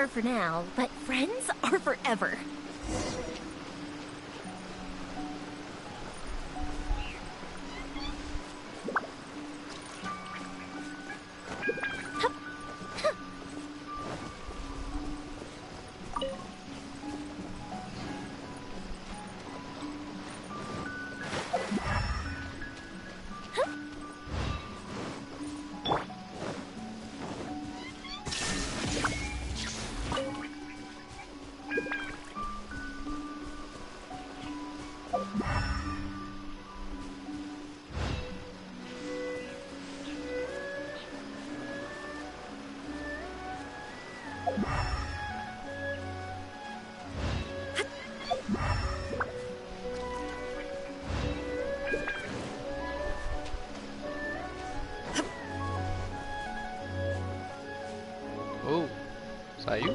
are for now, but friends are forever. Oh, saiu?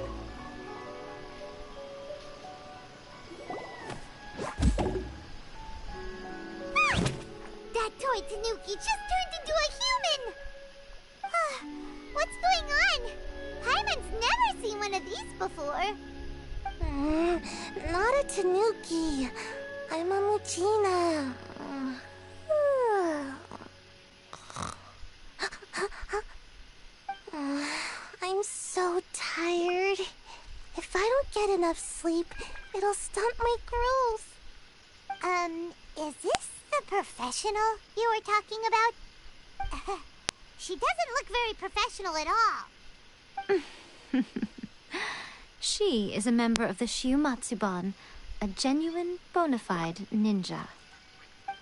That toy Tanuki just turned into a human! What's going on? Paimon's never seen one of these before. Not a Tanuki. I'm a Muchina. I'm so tired. If I don't get enough sleep, it'll stunt my growth. Is this the professional you were talking about? She doesn't look very professional at all. She is a member of the Shiumatsuban, a genuine, bona fide ninja.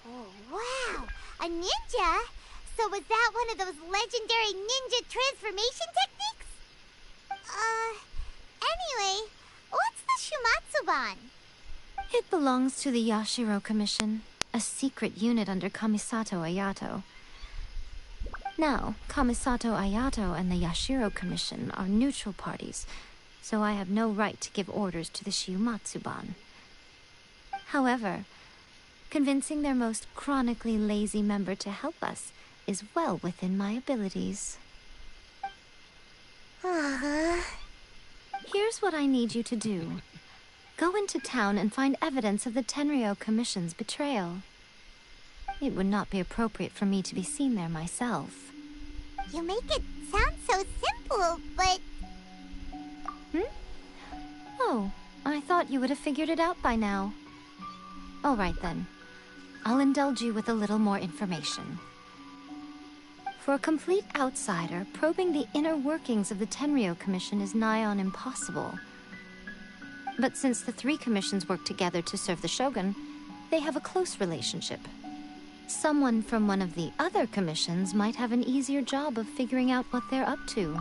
Oh, wow! A ninja? So was that one of those legendary ninja transformation techniques? Anyway, what's the Shumatsuban? It belongs to the Yashiro Commission, a secret unit under Kamisato Ayato. Now, Kamisato Ayato and the Yashiro Commission are neutral parties, so I have no right to give orders to the Shiumatsuban. However, convincing their most chronically lazy member to help us is well within my abilities. Here's what I need you to do. Go into town and find evidence of the Tenryo Commission's betrayal. It would not be appropriate for me to be seen there myself. You make it sound so simple, but... Oh, I thought you would have figured it out by now. All right then. I'll indulge you with a little more information. For a complete outsider, probing the inner workings of the Tenryo Commission is nigh on impossible. But since the three commissions work together to serve the Shogun, they have a close relationship. Someone from one of the other commissions might have an easier job of figuring out what they're up to.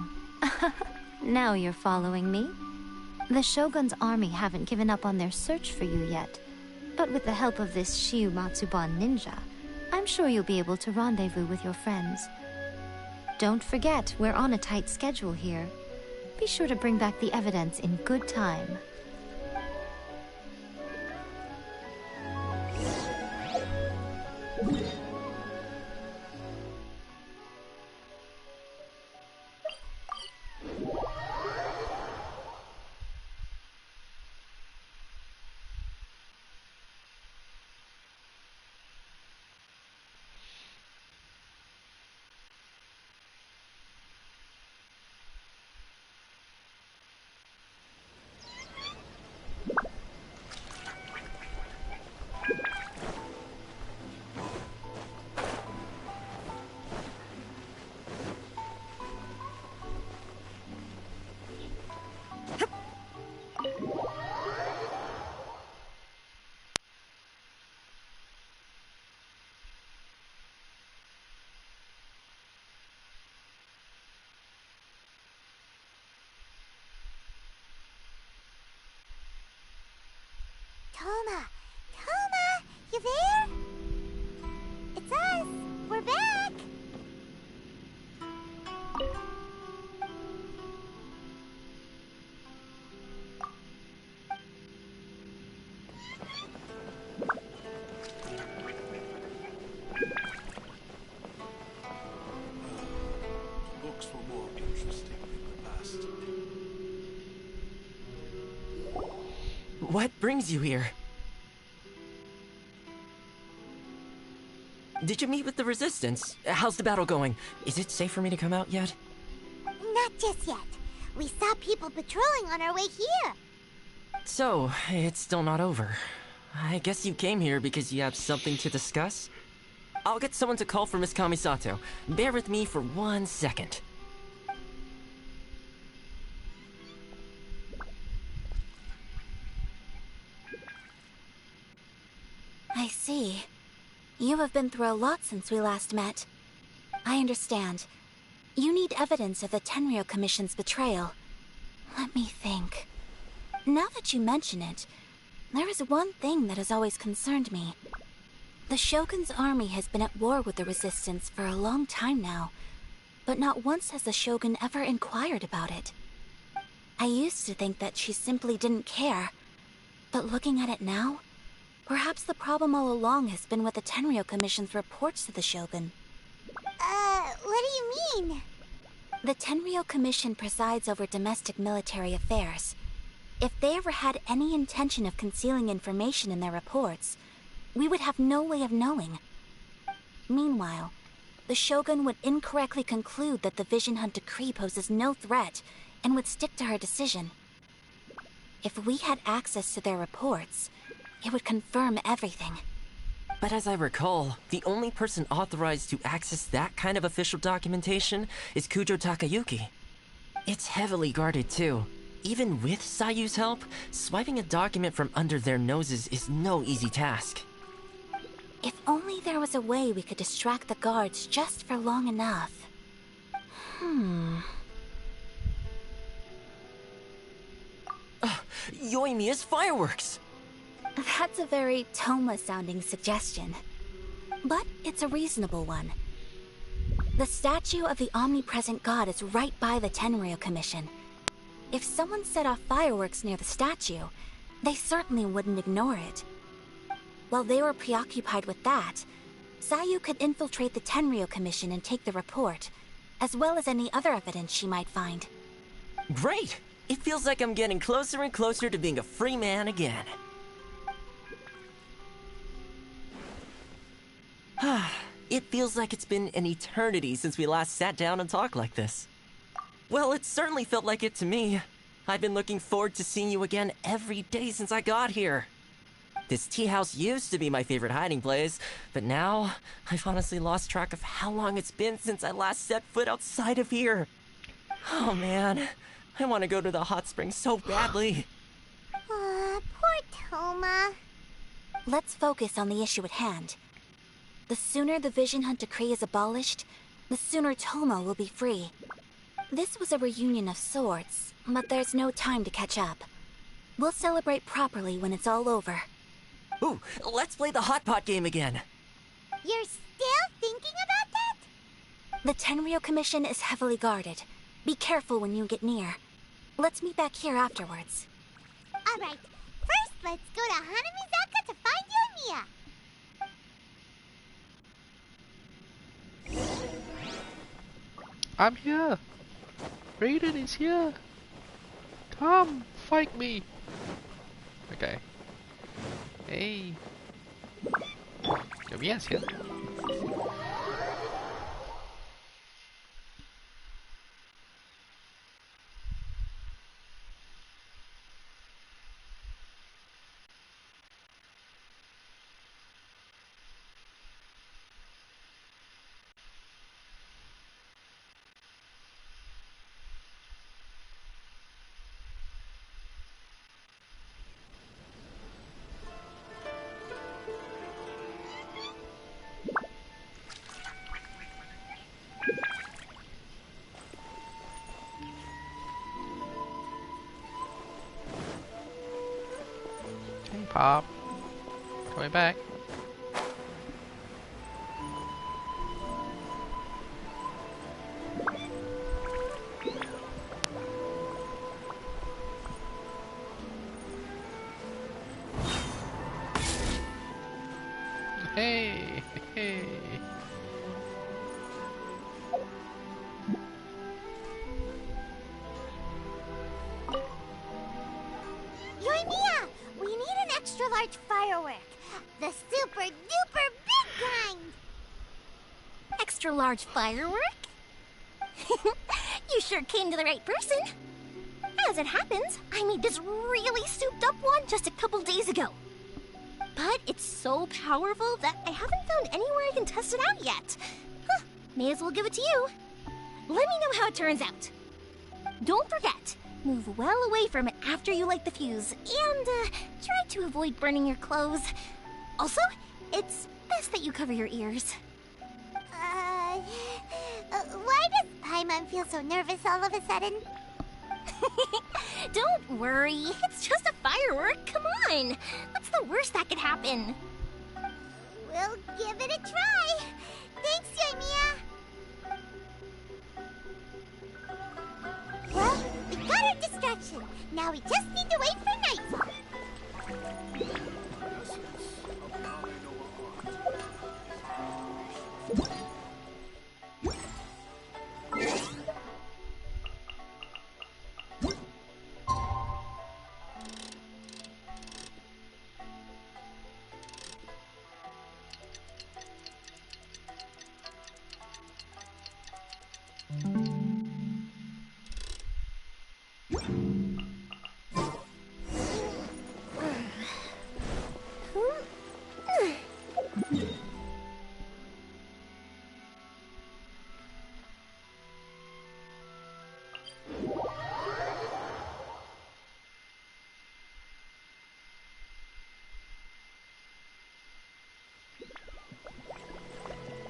Now you're following me. The Shogun's army haven't given up on their search for you yet, but with the help of this Shiumatsuban ninja, I'm sure you'll be able to rendezvous with your friends. Don't forget, we're on a tight schedule here. Be sure to bring back the evidence in good time. What brings you here? Did you meet with the Resistance? How's the battle going? Is it safe for me to come out yet? Not just yet. We saw people patrolling on our way here. So, it's still not over. I guess you came here because you have something to discuss? I'll get someone to call for Miss Kamisato. Bear with me for 1 second. I see. You have been through a lot since we last met. I understand. You need evidence of the Tenryou Commission's betrayal. Let me think. Now that you mention it, there is one thing that has always concerned me. The Shogun's army has been at war with the Resistance for a long time now, but not once has the Shogun ever inquired about it. I used to think that she simply didn't care, but looking at it now, perhaps the problem all along has been with the Tenryou Commission's reports to the Shogun. What do you mean? The Tenryou Commission presides over domestic military affairs. If they ever had any intention of concealing information in their reports, we would have no way of knowing. Meanwhile, the Shogun would incorrectly conclude that the Vision Hunt decree poses no threat and would stick to her decision. If we had access to their reports, it would confirm everything. But as I recall, the only person authorized to access that kind of official documentation is Kujo Takayuki. It's heavily guarded too. Even with Sayu's help, swiping a document from under their noses is no easy task. If only there was a way we could distract the guards just for long enough. Yoimiya's fireworks! That's a very Toma-sounding suggestion. But it's a reasonable one. The statue of the omnipresent god is right by the Tenryou Commission. If someone set off fireworks near the statue, they certainly wouldn't ignore it. While they were preoccupied with that, Sayu could infiltrate the Tenryou Commission and take the report, as well as any other evidence she might find. Great! It feels like I'm getting closer and closer to being a free man again. It feels like it's been an eternity since we last sat down and talked like this. Well, it certainly felt like it to me. I've been looking forward to seeing you again every day since I got here. This tea house used to be my favorite hiding place, but now I've honestly lost track of how long it's been since I last set foot outside of here. Oh man, I want to go to the hot springs so badly. Poor Toma. Let's focus on the issue at hand. The sooner the Vision Hunt decree is abolished, the sooner Toma will be free. This was a reunion of sorts, but there's no time to catch up. We'll celebrate properly when it's all over. Ooh, let's play the hot pot game again. You're still thinking about that? The Tenryou Commission is heavily guarded. Be careful when you get near. Let's meet back here afterwards. Alright, first let's go to Hanamizaka to find Yoimiya. I'm here. Raiden is here. Come, fight me. Okay. Hey. Yoimiya's here. Hey, Pop. Coming back. Hey, hey. Yoimiya, we large firework. The super duper big kind. Extra large firework? You sure came to the right person. As it happens, I made this really souped up one just a couple days ago. But it's so powerful that I haven't found anywhere I can test it out yet. Huh, may as well give it to you. Let me know how it turns out. Don't forget, move well away from it after you light the fuse, and try to avoid burning your clothes. Also, it's best that you cover your ears. Why does Paimon feel so nervous all of a sudden? Don't worry, it's just a firework. Come on. What's the worst that could happen? We'll give it a try. Thanks, Yoimiya. Well, we got our distraction. Now we just need to wait for nightfall.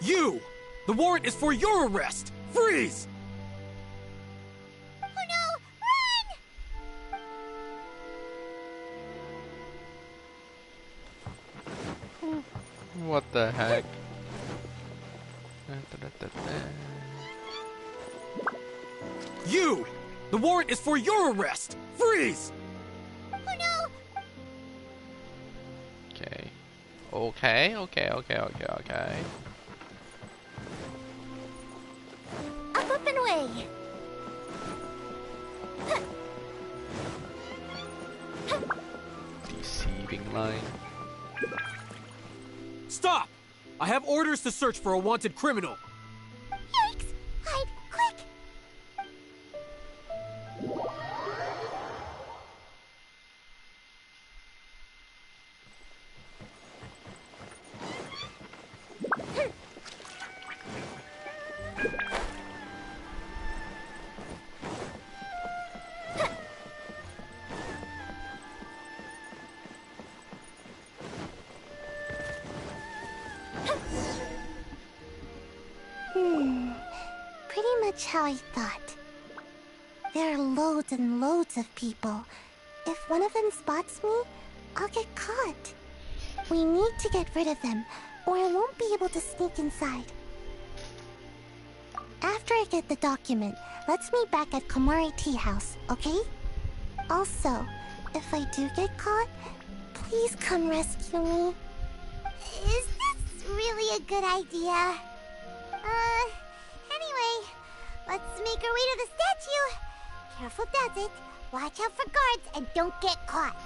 You! The warrant is for your arrest! Freeze! Oh no! Run! What the heck? You! The warrant is for your arrest! Freeze! Oh no! Okay. Okay. Up and away. Deceiving line. Stop! I have orders to search for a wanted criminal. Yikes! Hide! Quick! Pretty much how I thought. There are loads and loads of people. If one of them spots me, I'll get caught. We need to get rid of them, or I won't be able to sneak inside. After I get the document, let's meet back at Komori Tea House, okay? Also, if I do get caught, please come rescue me. Is this really a good idea? Anyway, let's make our way to the statue. Careful does it. Watch out for guards and don't get caught.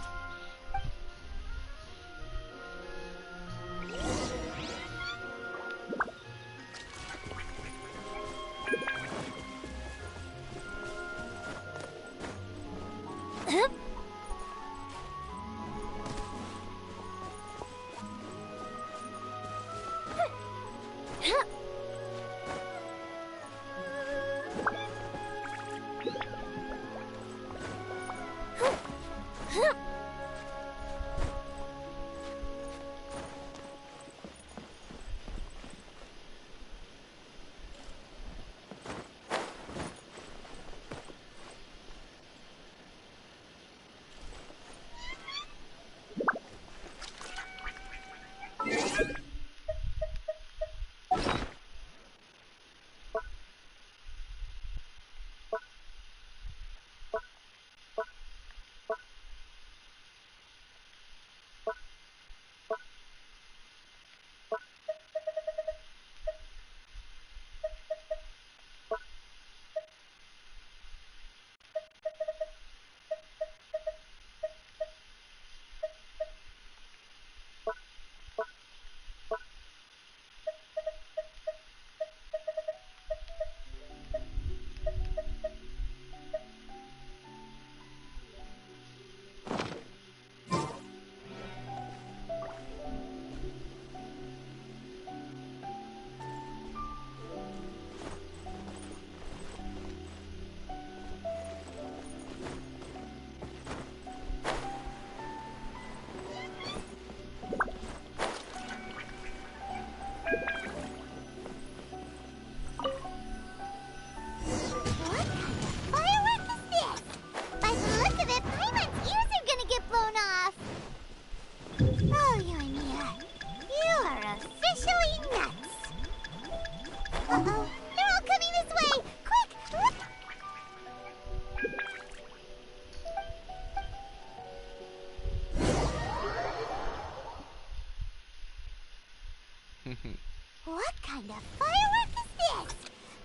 What kind of firework is this?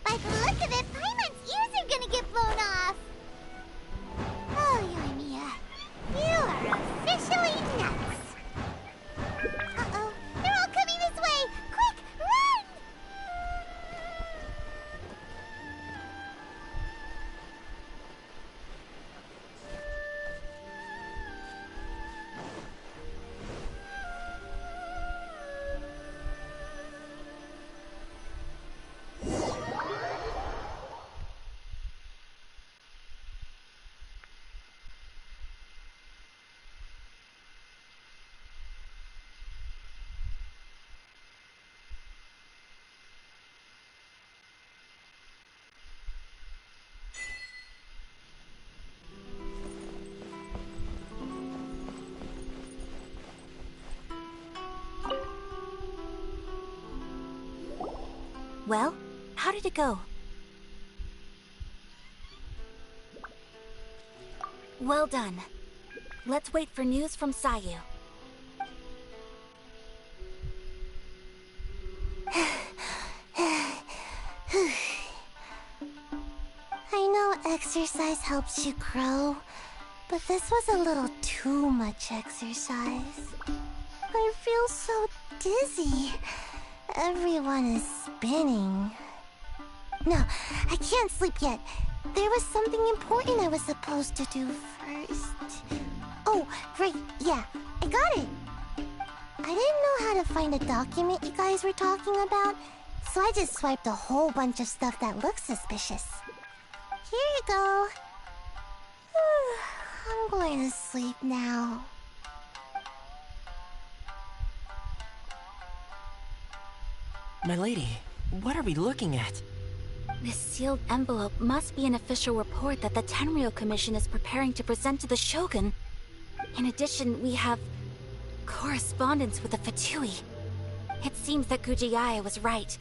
By the look of it, Paimon's ears are gonna get blown off. Oh, Yoimiya, you are officially nuts. Uh-oh, they're all coming this way. Quick, run! Well, how did it go? Well done. Let's wait for news from Sayu. I know exercise helps you grow, but this was a little too much exercise. I feel so dizzy. Everyone is spinning. No, I can't sleep yet. There was something important I was supposed to do first. Oh, right, yeah, I got it. I didn't know how to find a document you guys were talking about, so I just swiped a whole bunch of stuff that looks suspicious. Here you go. I'm going to sleep now. My lady, what are we looking at? This sealed envelope must be an official report that the Tenryou Commission is preparing to present to the Shogun. In addition, we have correspondence with the Fatui. It seems that Gujiai was right.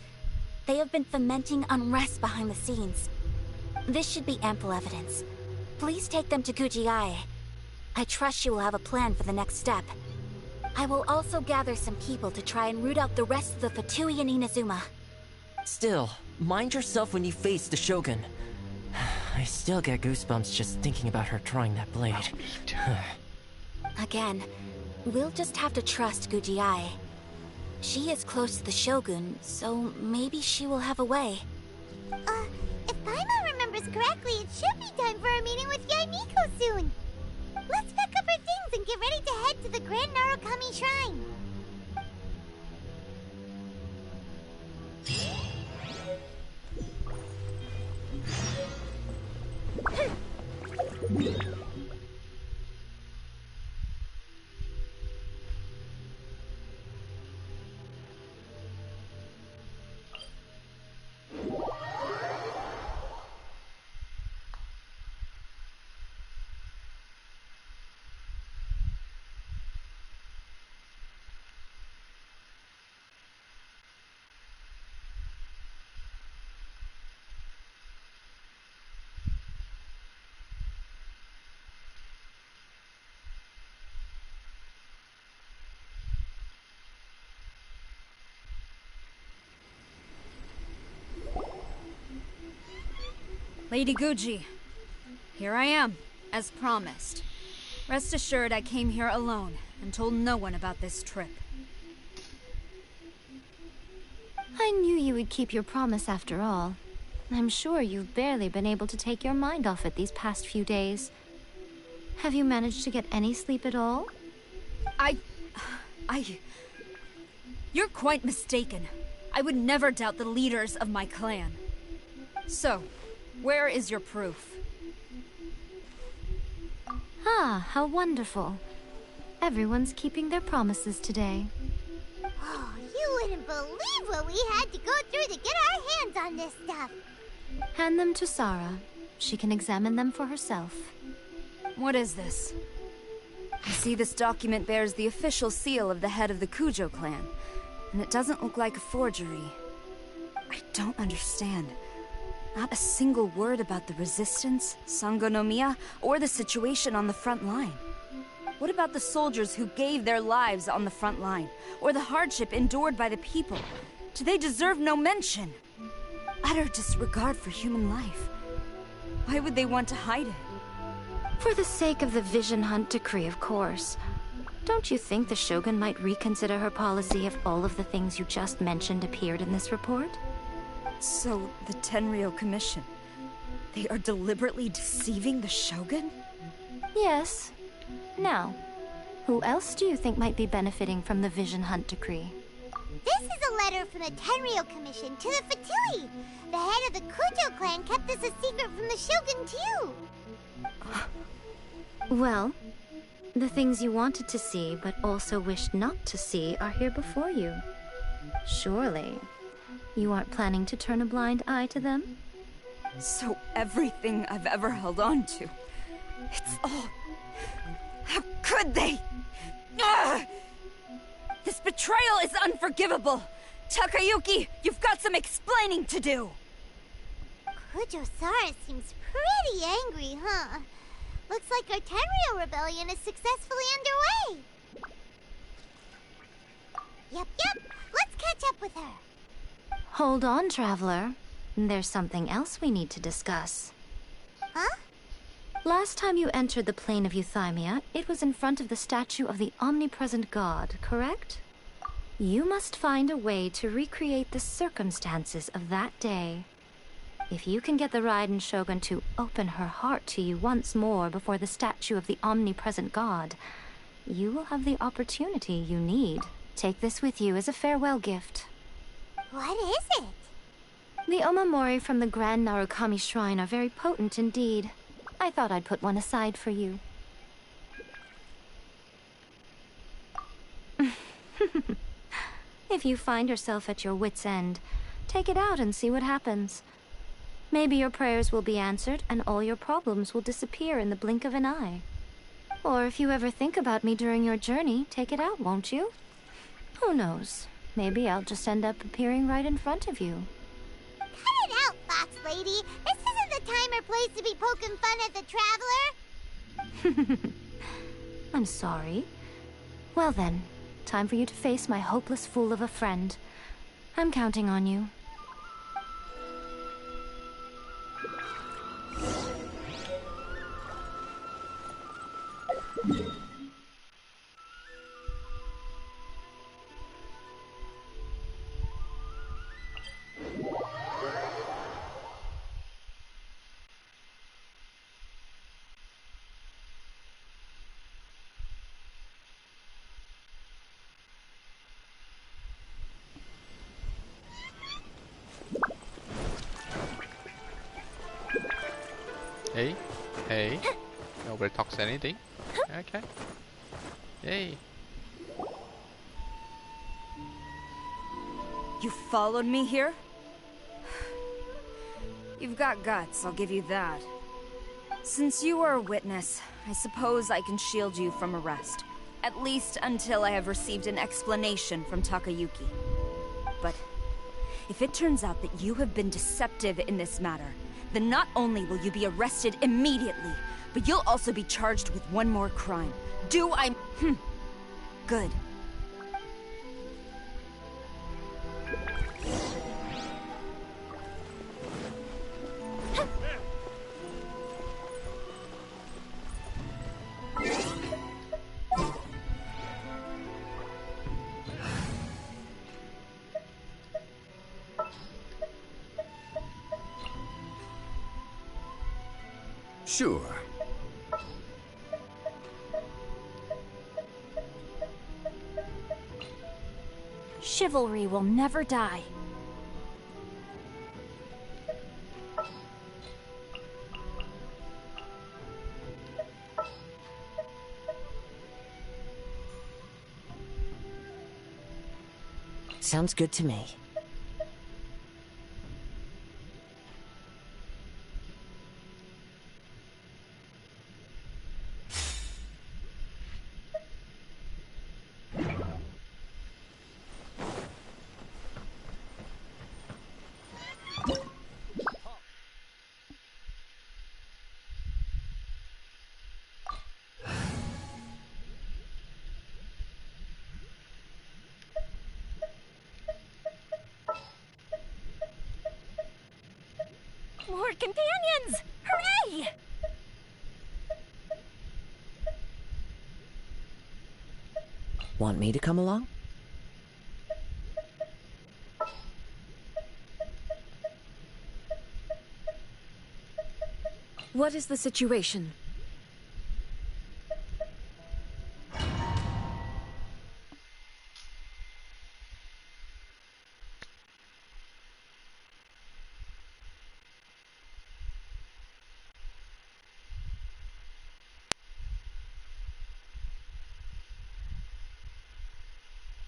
They have been fomenting unrest behind the scenes. This should be ample evidence. Please take them to Gujiai. I trust she will have a plan for the next step. I will also gather some people to try and root out the rest of the Fatui in Inazuma. Still, mind yourself when you face the Shogun. I still get goosebumps just thinking about her drawing that blade. Again, we'll just have to trust Gujiai. She is close to the Shogun, so maybe she will have a way. If Paimon remembers correctly, it should be time for a meeting with Yaimiko soon. Let's pack up our things and get ready to head to the Grand Narukami Shrine. Lady Guji, here I am, as promised. Rest assured I came here alone and told no one about this trip. I knew you would keep your promise after all. I'm sure you've barely been able to take your mind off it these past few days. Have you managed to get any sleep at all? You're quite mistaken. I would never doubt the leaders of my clan. So, where is your proof? Ah, how wonderful. Everyone's keeping their promises today. Oh, you wouldn't believe what we had to go through to get our hands on this stuff. Hand them to Sara. She can examine them for herself. What is this? I see this document bears the official seal of the head of the Kujo clan, and it doesn't look like a forgery. I don't understand. Not a single word about the resistance, Sangonomiya, or the situation on the front line. What about the soldiers who gave their lives on the front line? Or the hardship endured by the people? Do they deserve no mention? Utter disregard for human life. Why would they want to hide it? For the sake of the Vision Hunt decree, of course. Don't you think the Shogun might reconsider her policy if all of the things you just mentioned appeared in this report? So, the Tenryo Commission, they are deliberately deceiving the Shogun? Yes. Now, who else do you think might be benefiting from the Vision Hunt decree? This is a letter from the Tenryo Commission to the Fatui. The head of the Kujo clan kept this a secret from the Shogun, too. Well, the things you wanted to see but also wished not to see are here before you. Surely, you aren't planning to turn a blind eye to them? So everything I've ever held on to, it's all... How could they? Ugh! This betrayal is unforgivable! Takayuki, you've got some explaining to do! Kujo-Sara seems pretty angry, huh? Looks like our Tenryo rebellion is successfully underway. Yep. Let's catch up with her. Hold on, Traveler. There's something else we need to discuss. Huh? Last time you entered the plane of Euthymia, it was in front of the statue of the omnipresent god, correct? You must find a way to recreate the circumstances of that day. If you can get the Raiden Shogun to open her heart to you once more before the statue of the omnipresent god, you will have the opportunity you need. Take this with you as a farewell gift. What is it? The Omamori from the Grand Narukami Shrine are very potent indeed. I thought I'd put one aside for you. If you find yourself at your wit's end, take it out and see what happens. Maybe your prayers will be answered and all your problems will disappear in the blink of an eye. Or if you ever think about me during your journey, take it out, won't you? Who knows? Maybe I'll just end up appearing right in front of you. Cut it out, Fox Lady. This isn't the time or place to be poking fun at the Traveler. I'm sorry. Well then, time for you to face my hopeless fool of a friend. I'm counting on you. Hey. Nobody talks anything. Okay. Yay. You followed me here? You've got guts, I'll give you that. Since you are a witness, I suppose I can shield you from arrest. At least until I have received an explanation from Takayuki. But if it turns out that you have been deceptive in this matter, then not only will you be arrested immediately, but you'll also be charged with one more crime. Do I... Good. Sure. Chivalry will never die. Sounds good to me. More companions! Hooray! Want me to come along? What is the situation?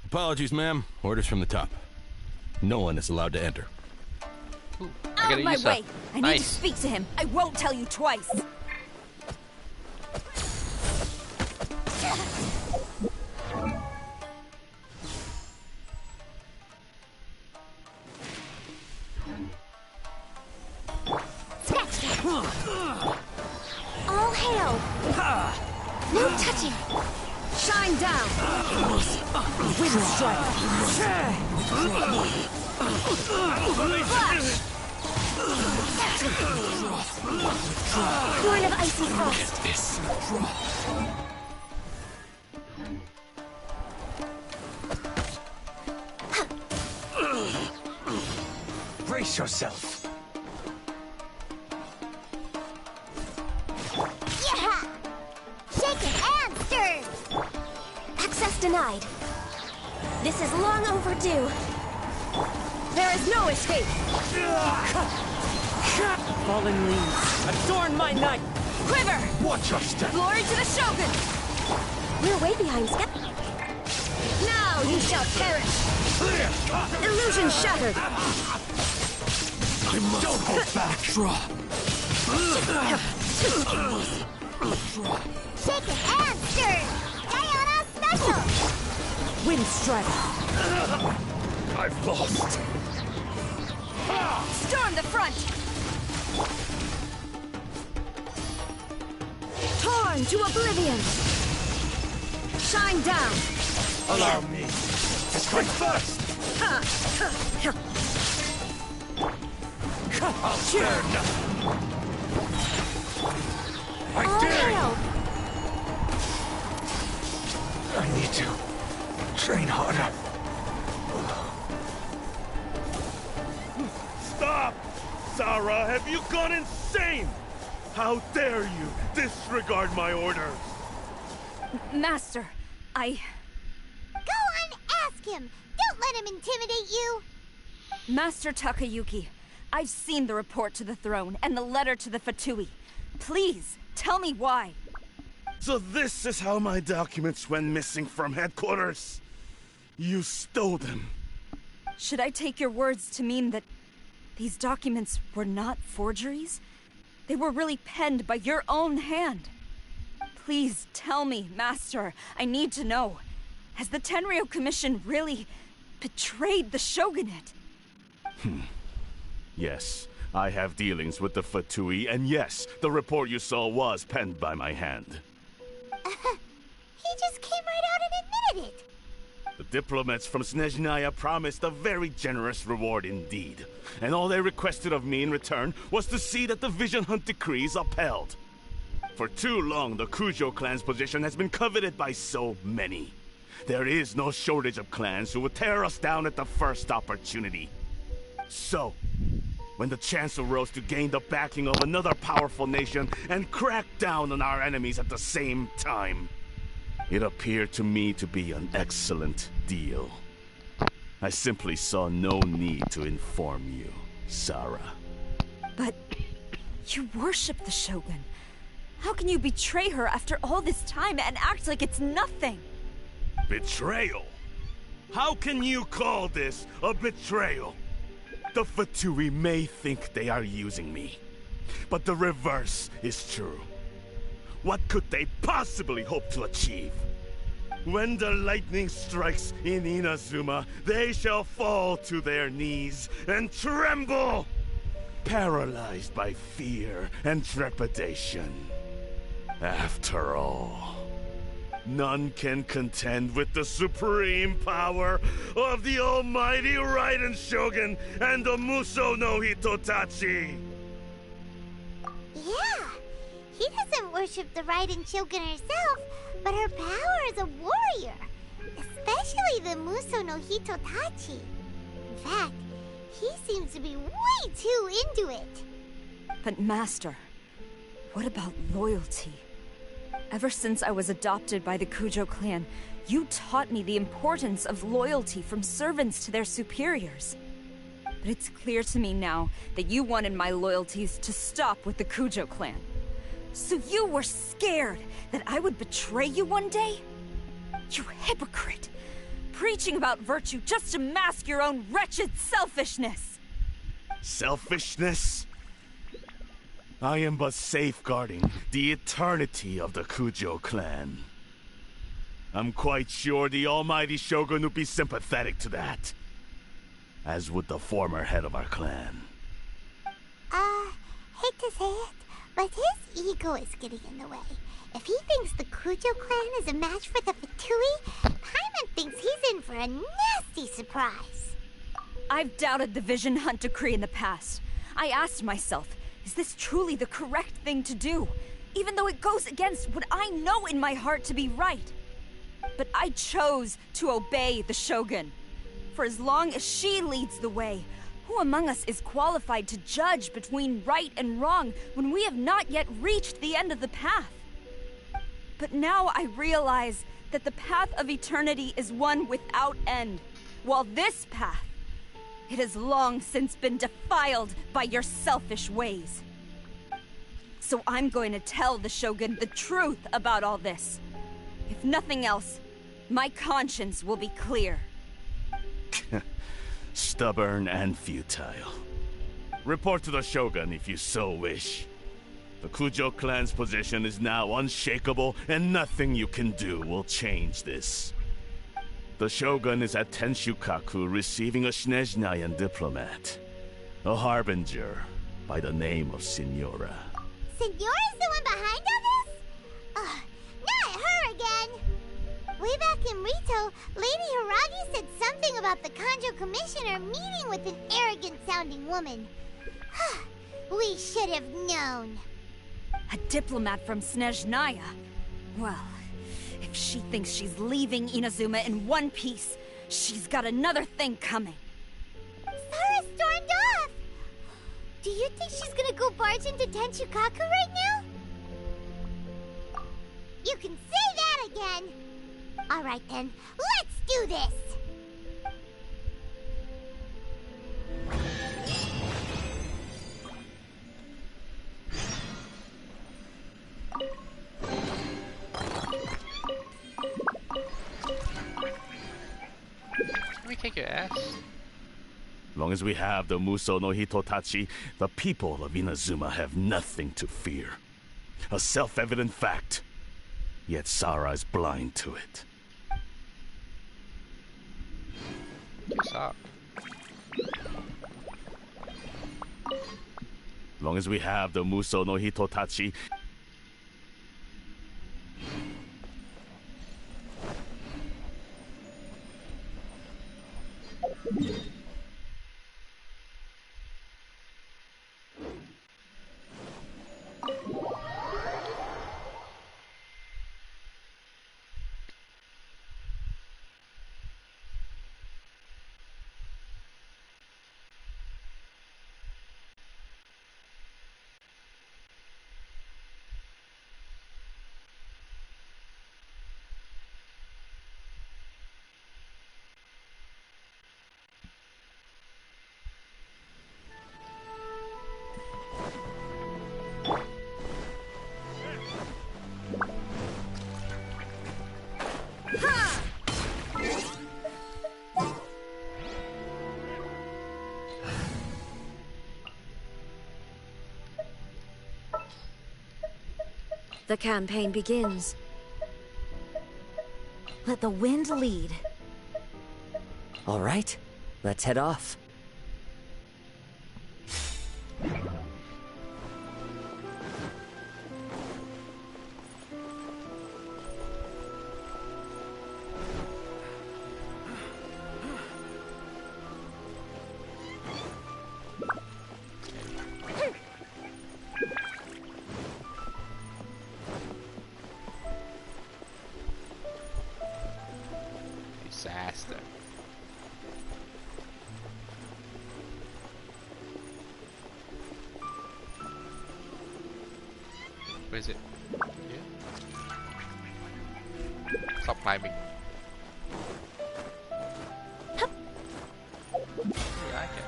Apologies, ma'am. Orders from the top. No one is allowed to enter. Ooh, Out of my way! I need to Nice. speak to him. I won't tell you twice. All hail! No touching! Shine down! Wind strike! Flash! Horn of icy frost! Brace yourself. Yeah! Shaken and stirred! Access denied. This is long overdue. There is no escape! Fallen leaves, adorn my night! Quiver! Watch your step. Glory to the Shogun! We're way behind schedule. Now you shall perish! Illusion shattered! Don't hold back. Shaken and stirred! Diana special! Wind strike! I've lost. Storm the front! Torn to oblivion! Shine down! Allow me to strike first. I'll spare nothing. I All dare you. hail! I need to train harder. Stop! Sarah, have you gone insane? How dare you disregard my orders? Master, I... Go on, ask him! Don't let him intimidate you! Master Takayuki, I've seen the report to the throne and the letter to the Fatui. Please, tell me why. So this is how my documents went missing from headquarters? You stole them. Should I take your words to mean that these documents were not forgeries? They were really penned by your own hand. Please tell me, Master. I need to know. Has the Tenryo Commission really betrayed the Shogunate? Yes, I have dealings with the Fatui, and yes, the report you saw was penned by my hand. He just came right out and admitted it! The diplomats from Snezhnaya promised a very generous reward indeed, and all they requested of me in return was to see that the Vision Hunt decrees upheld. For too long, the Kujo clan's position has been coveted by so many. There is no shortage of clans who would tear us down at the first opportunity. So, when the chance arose to gain the backing of another powerful nation and crack down on our enemies at the same time, it appeared to me to be an excellent deal. I simply saw no need to inform you, Sarah. But you worship the Shogun. How can you betray her after all this time and act like it's nothing? Betrayal? How can you call this a betrayal? The Fatui may think they are using me, but the reverse is true. What could they possibly hope to achieve? When the lightning strikes in Inazuma, they shall fall to their knees and tremble, paralyzed by fear and trepidation. After all, none can contend with the supreme power of the almighty Raiden Shogun and the Muso no Hitotachi. He doesn't worship the Raiden Shogun herself, but her power as a warrior. Especially the Muso no Hitotachi. In fact, he seems to be way too into it. But Master, what about loyalty? Ever since I was adopted by the Kujo clan, you taught me the importance of loyalty from servants to their superiors. But it's clear to me now that you wanted my loyalties to stop with the Kujo clan. So you were scared that I would betray you one day? You hypocrite! Preaching about virtue just to mask your own wretched selfishness! Selfishness? I am but safeguarding the eternity of the Kujo clan. I'm quite sure the almighty Shogun would be sympathetic to that. As would the former head of our clan. Hate to say it, but his ego is getting in the way. If he thinks the Kujo clan is a match for the Fatui, Paimon thinks he's in for a nasty surprise. I've doubted the Vision Hunt decree in the past. I asked myself, is this truly the correct thing to do? Even though it goes against what I know in my heart to be right. But I chose to obey the Shogun. For as long as she leads the way, who among us is qualified to judge between right and wrong when we have not yet reached the end of the path? But now I realize that the path of eternity is one without end, while this path, it has long since been defiled by your selfish ways. So I'm going to tell the Shogun the truth about all this. If nothing else, my conscience will be clear. Stubborn and futile. Report to the Shogun if you so wish. The Kujo clan's position is now unshakable, and nothing you can do will change this. The Shogun is at Tenshukaku receiving a Snezhnayan diplomat. A harbinger by the name of Signora. Signora's the one behind all this? Not her again! Way back in Rito, Lady Hiragi said something about the Kanjo Commissioner meeting with an arrogant-sounding woman. We should have known. A diplomat from Snezhnaya? Well, if she thinks she's leaving Inazuma in one piece, she's got another thing coming. Sara stormed off! Do you think she's gonna go barge into Tenshukaku right now? You can say that again! Alright then, let's do this! Can we kick your ass? As long as we have the Muso no Hitotachi, the people of Inazuma have nothing to fear. A self-evident fact. Yet Sara is blind to it. Stop. As long as we have the Muso no Hitotachi, The campaign begins. Let the wind lead. All right, let's head off. Where is it? Yeah. Stop climbing. Yeah, I can.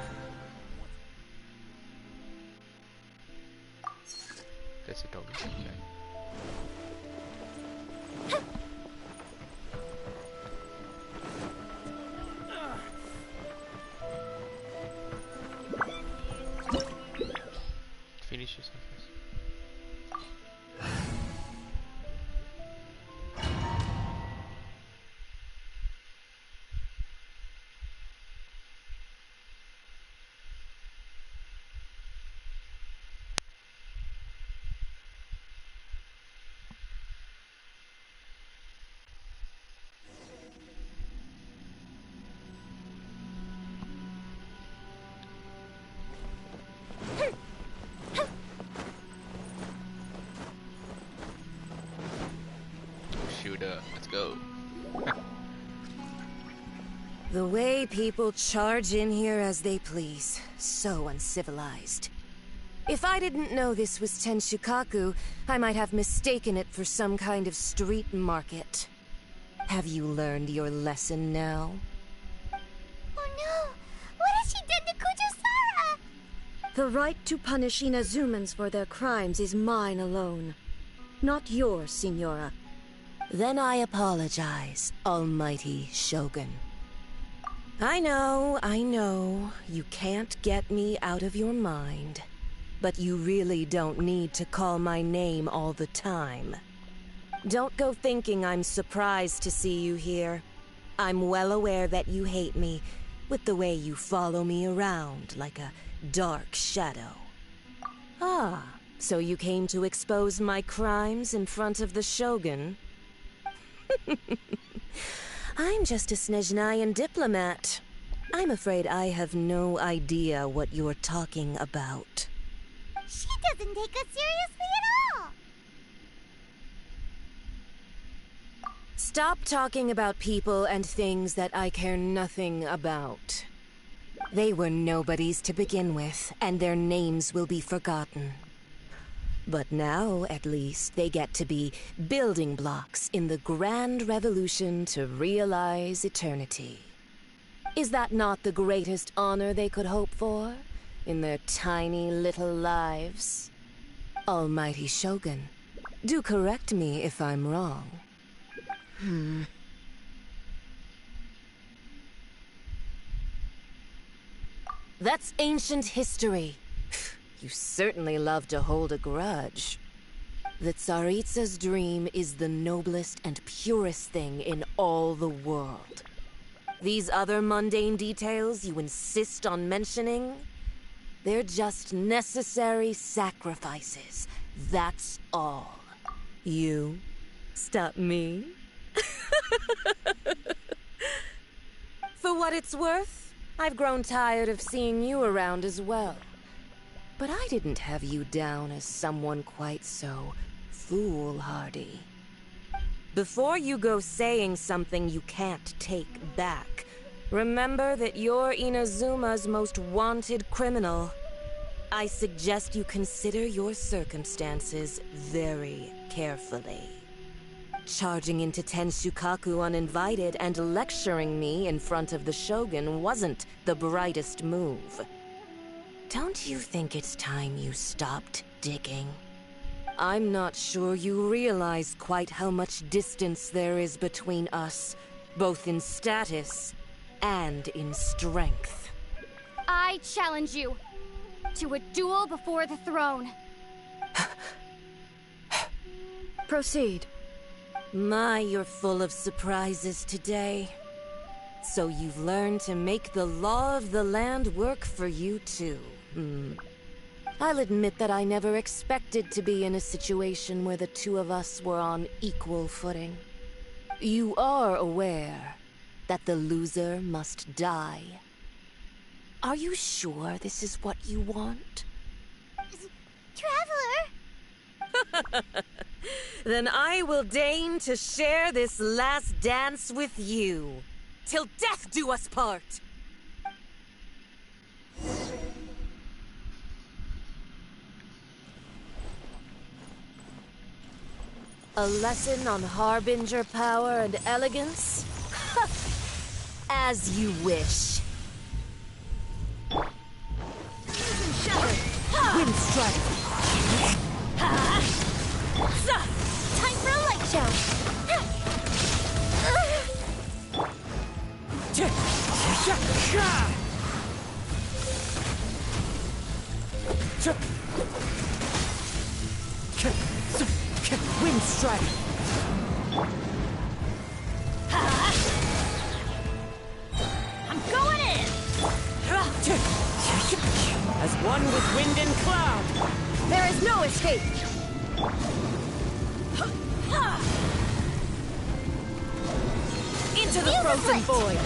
That's a doggy. Okay. Finish yourself first. Let's go. The way people charge in here as they please. So uncivilized. If I didn't know this was Tenshukaku, I might have mistaken it for some kind of street market. Have you learned your lesson now? Oh no! What has she done to Kujo-Sara? The right to punish Inazumans for their crimes is mine alone. Not yours, Signora. Then I apologize, Almighty Shogun. I know, you can't get me out of your mind. But you really don't need to call my name all the time. Don't go thinking I'm surprised to see you here. I'm well aware that you hate me, with the way you follow me around like a dark shadow. Ah, so you came to expose my crimes in front of the Shogun? I'm just a Snezhnayan diplomat. I'm afraid I have no idea what you're talking about. She doesn't take us seriously at all! Stop talking about people and things that I care nothing about. They were nobodies to begin with, and their names will be forgotten. But now, at least, they get to be building blocks in the grand revolution to realize eternity. Is that not the greatest honor they could hope for in their tiny little lives? Almighty Shogun, do correct me if I'm wrong. That's ancient history. You certainly love to hold a grudge. The Tsaritsa's dream is the noblest and purest thing in all the world. These other mundane details you insist on mentioning, they're just necessary sacrifices. That's all. You stop me? For what it's worth, I've grown tired of seeing you around as well. But I didn't have you down as someone quite so foolhardy. Before you go saying something you can't take back, remember that you're Inazuma's most wanted criminal. I suggest you consider your circumstances very carefully. Charging into Tenshukaku uninvited and lecturing me in front of the Shogun wasn't the brightest move. Don't you think it's time you stopped digging? I'm not sure you realize quite how much distance there is between us, both in status and in strength. I challenge you to a duel before the throne. Proceed. My, you're full of surprises today. So you've learned to make the law of the land work for you too. I'll admit that I never expected to be in a situation where the two of us were on equal footing. You are aware that the loser must die. Are you sure this is what you want? Traveler! Then I will deign to share this last dance with you. Till death do us part! A lesson on Harbinger power and elegance? As you wish. Wind strike! Time for a light show! Wind strike! I'm going in! As one with wind and cloud! There is no escape! Into the frozen void!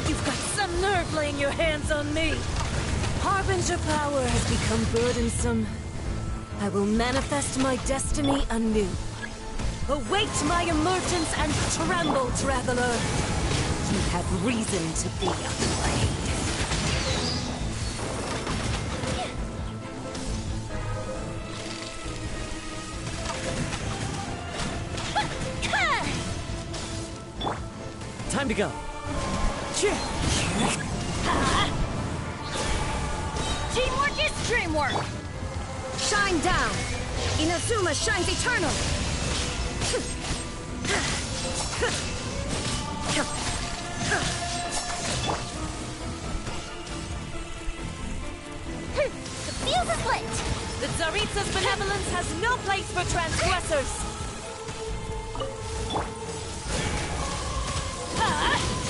You've got some nerve laying your hands on me! Harbinger power has become burdensome. I will manifest my destiny anew. Await my emergence and tremble, traveler! You have reason to be afraid. Time to go! Teamwork is dreamwork! Shine down! Inazuma shines eternal! The fuse is lit! The Tsaritsa's benevolence has no place for transgressors!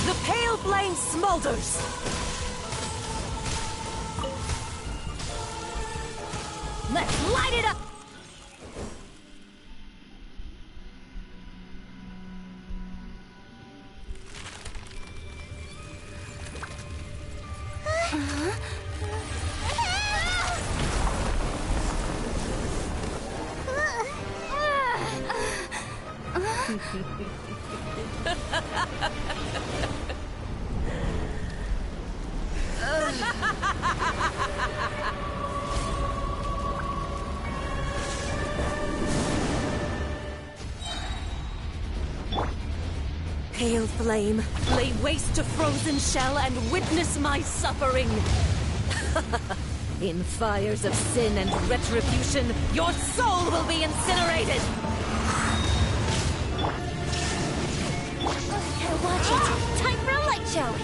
The pale flame smolders! Let's light it up! Pale flame, lay waste to frozen shell and witness my suffering! In fires of sin and retribution, your soul will be incinerated! Gotta watch it! Time for a light show!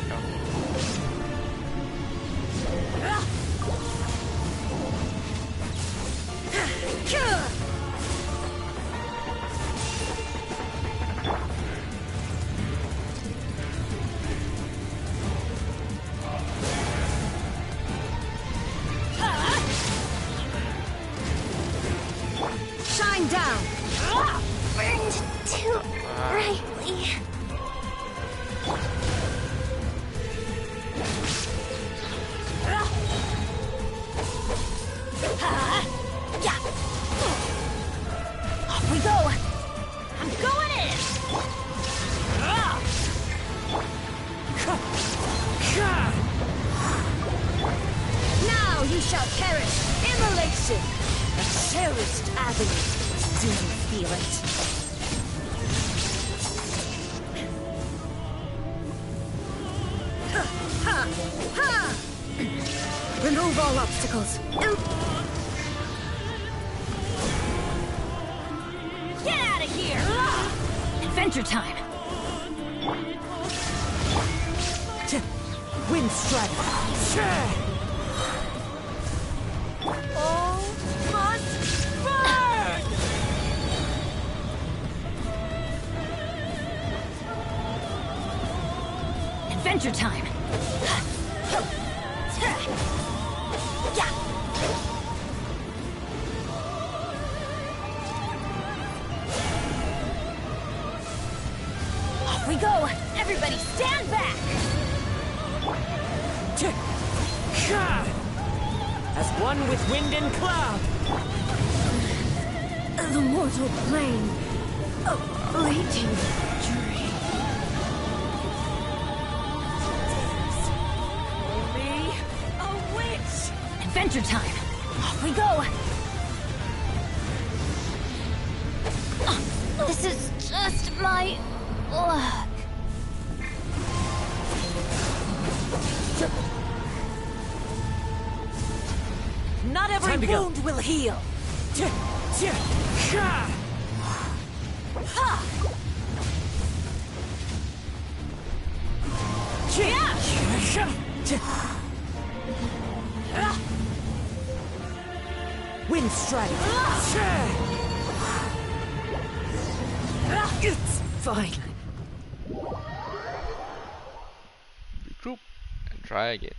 Shine down! Burned too brightly. Off we go! I'm going in! Now you shall perish! Immolation! A cherished agony. Do you feel it? Ha! Ha! Remove all obstacles. Get out of here! Adventure time! Wind strike! All must burn! Adventure time! Off we go! Everybody stand back! As one with wind and cloud! The mortal plane! A fleeting dream! Me, a witch! Adventure time! Off we go! This is just my luck. Not every Time to go. wound will heal. Wind strike. It's fine. Regroup and try again.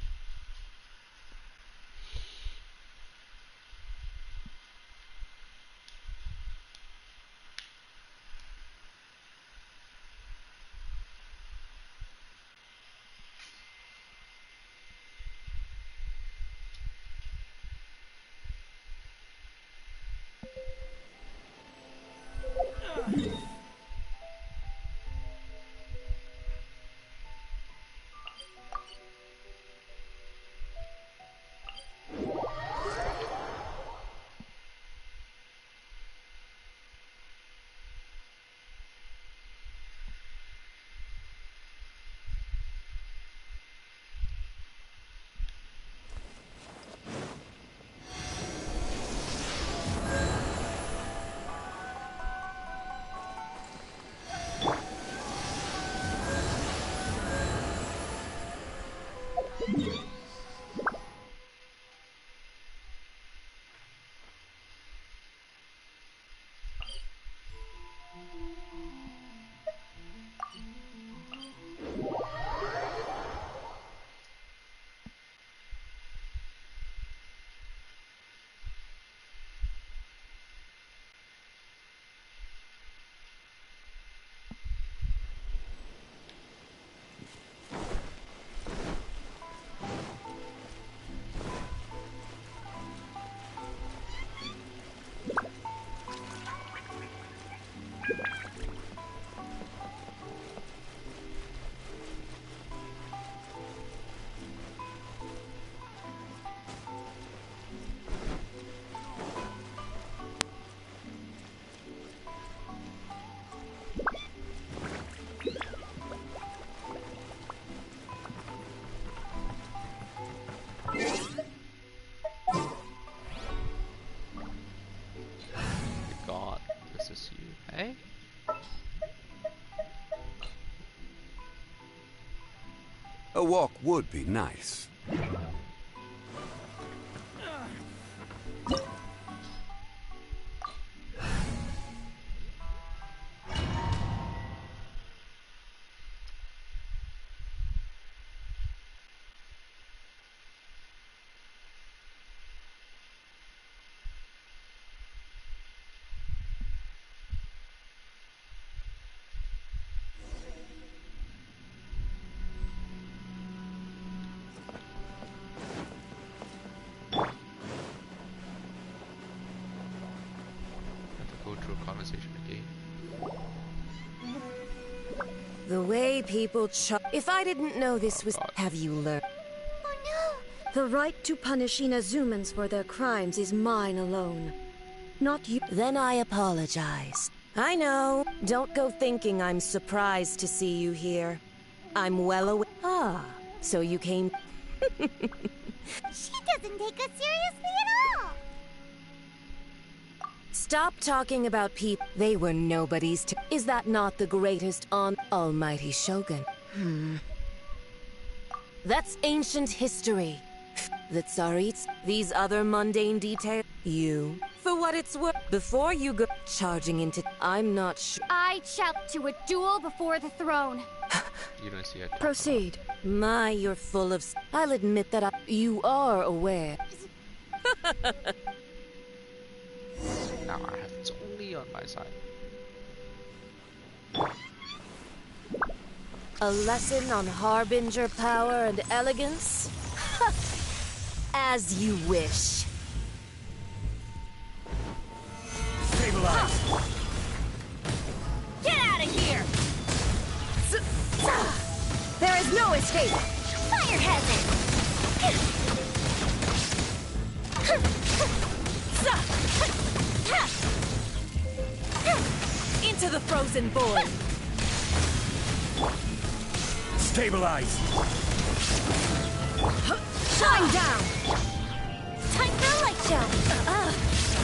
God, this is you, hey? A walk would be nice. Conversation again. The way people If I didn't know this was... Have you learned? Oh no! The right to punish Inazumans for their crimes is mine alone. Not you. Then I apologize. I know. Don't go thinking I'm surprised to see you here. I'm well aware. Ah, so you came... She doesn't take us seriously at all! Stop talking about people. They were nobodies to... Is that not the greatest on Almighty Shogun? That's ancient history. The Tsarits, these other mundane details. You, for what it's worth, before you go charging into... I'm not sure... I challenge to a duel before the throne. You don't see it. Proceed. My, you're full of... I'll admit that you are aware. Now I have it's only on my side. A lesson on Harbinger power and elegance? As you wish. Stabilize. Get out of here! There is no escape! Fire hazard! to the frozen void! Stabilize! Shine down! Time for a light show!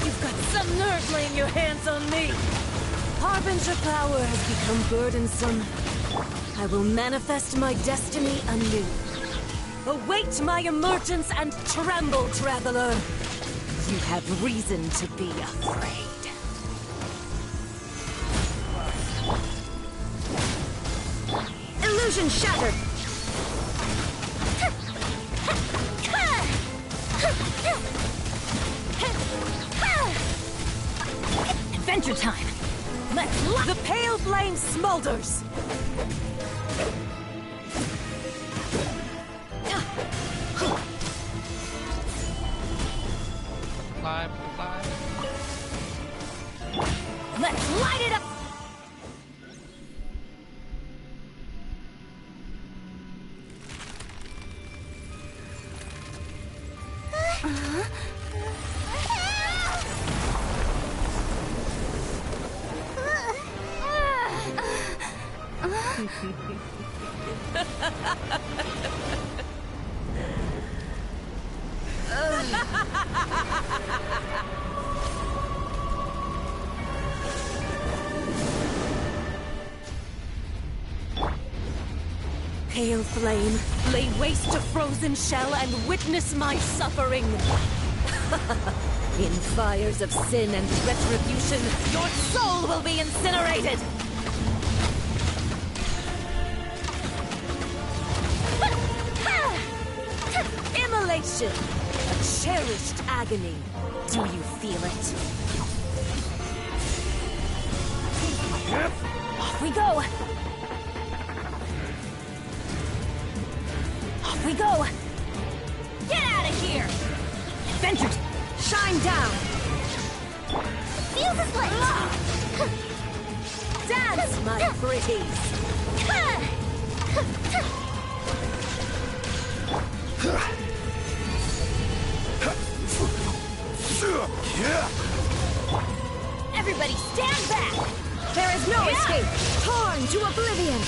You've got some nerve laying your hands on me! Harbinger power has become burdensome. I will manifest my destiny anew. Await my emergence and tremble, traveler! You have reason to be afraid. Illusion shattered! Adventure time! The pale flame smolders! Climb, climb. Let's light it up! Pale flame, lay waste to frozen shell and witness my suffering. In fires of sin and retribution, your soul will be incinerated! Immolation! A cherished agony. Do you feel it? Off we go! Off we go! Get out of here! Adventures! Shine down! Feel this light! Dance, my pretties! Everybody stand back! There is no escape! Torn to oblivion!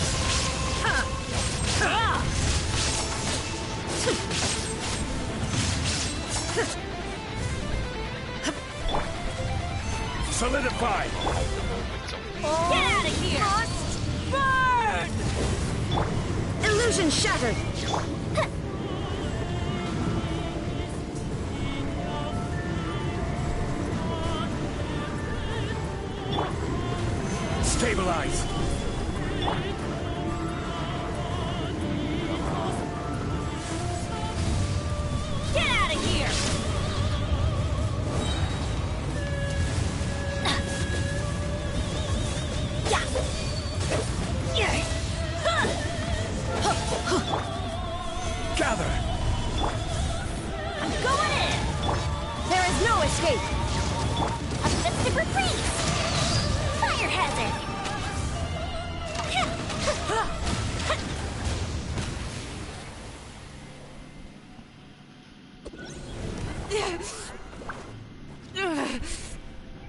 Solidify! Get out of here! Burn! Illusion shattered! Stabilize! Get out of here! Gather! I'm going in! There is no escape! A festive reprise! Fire hazard!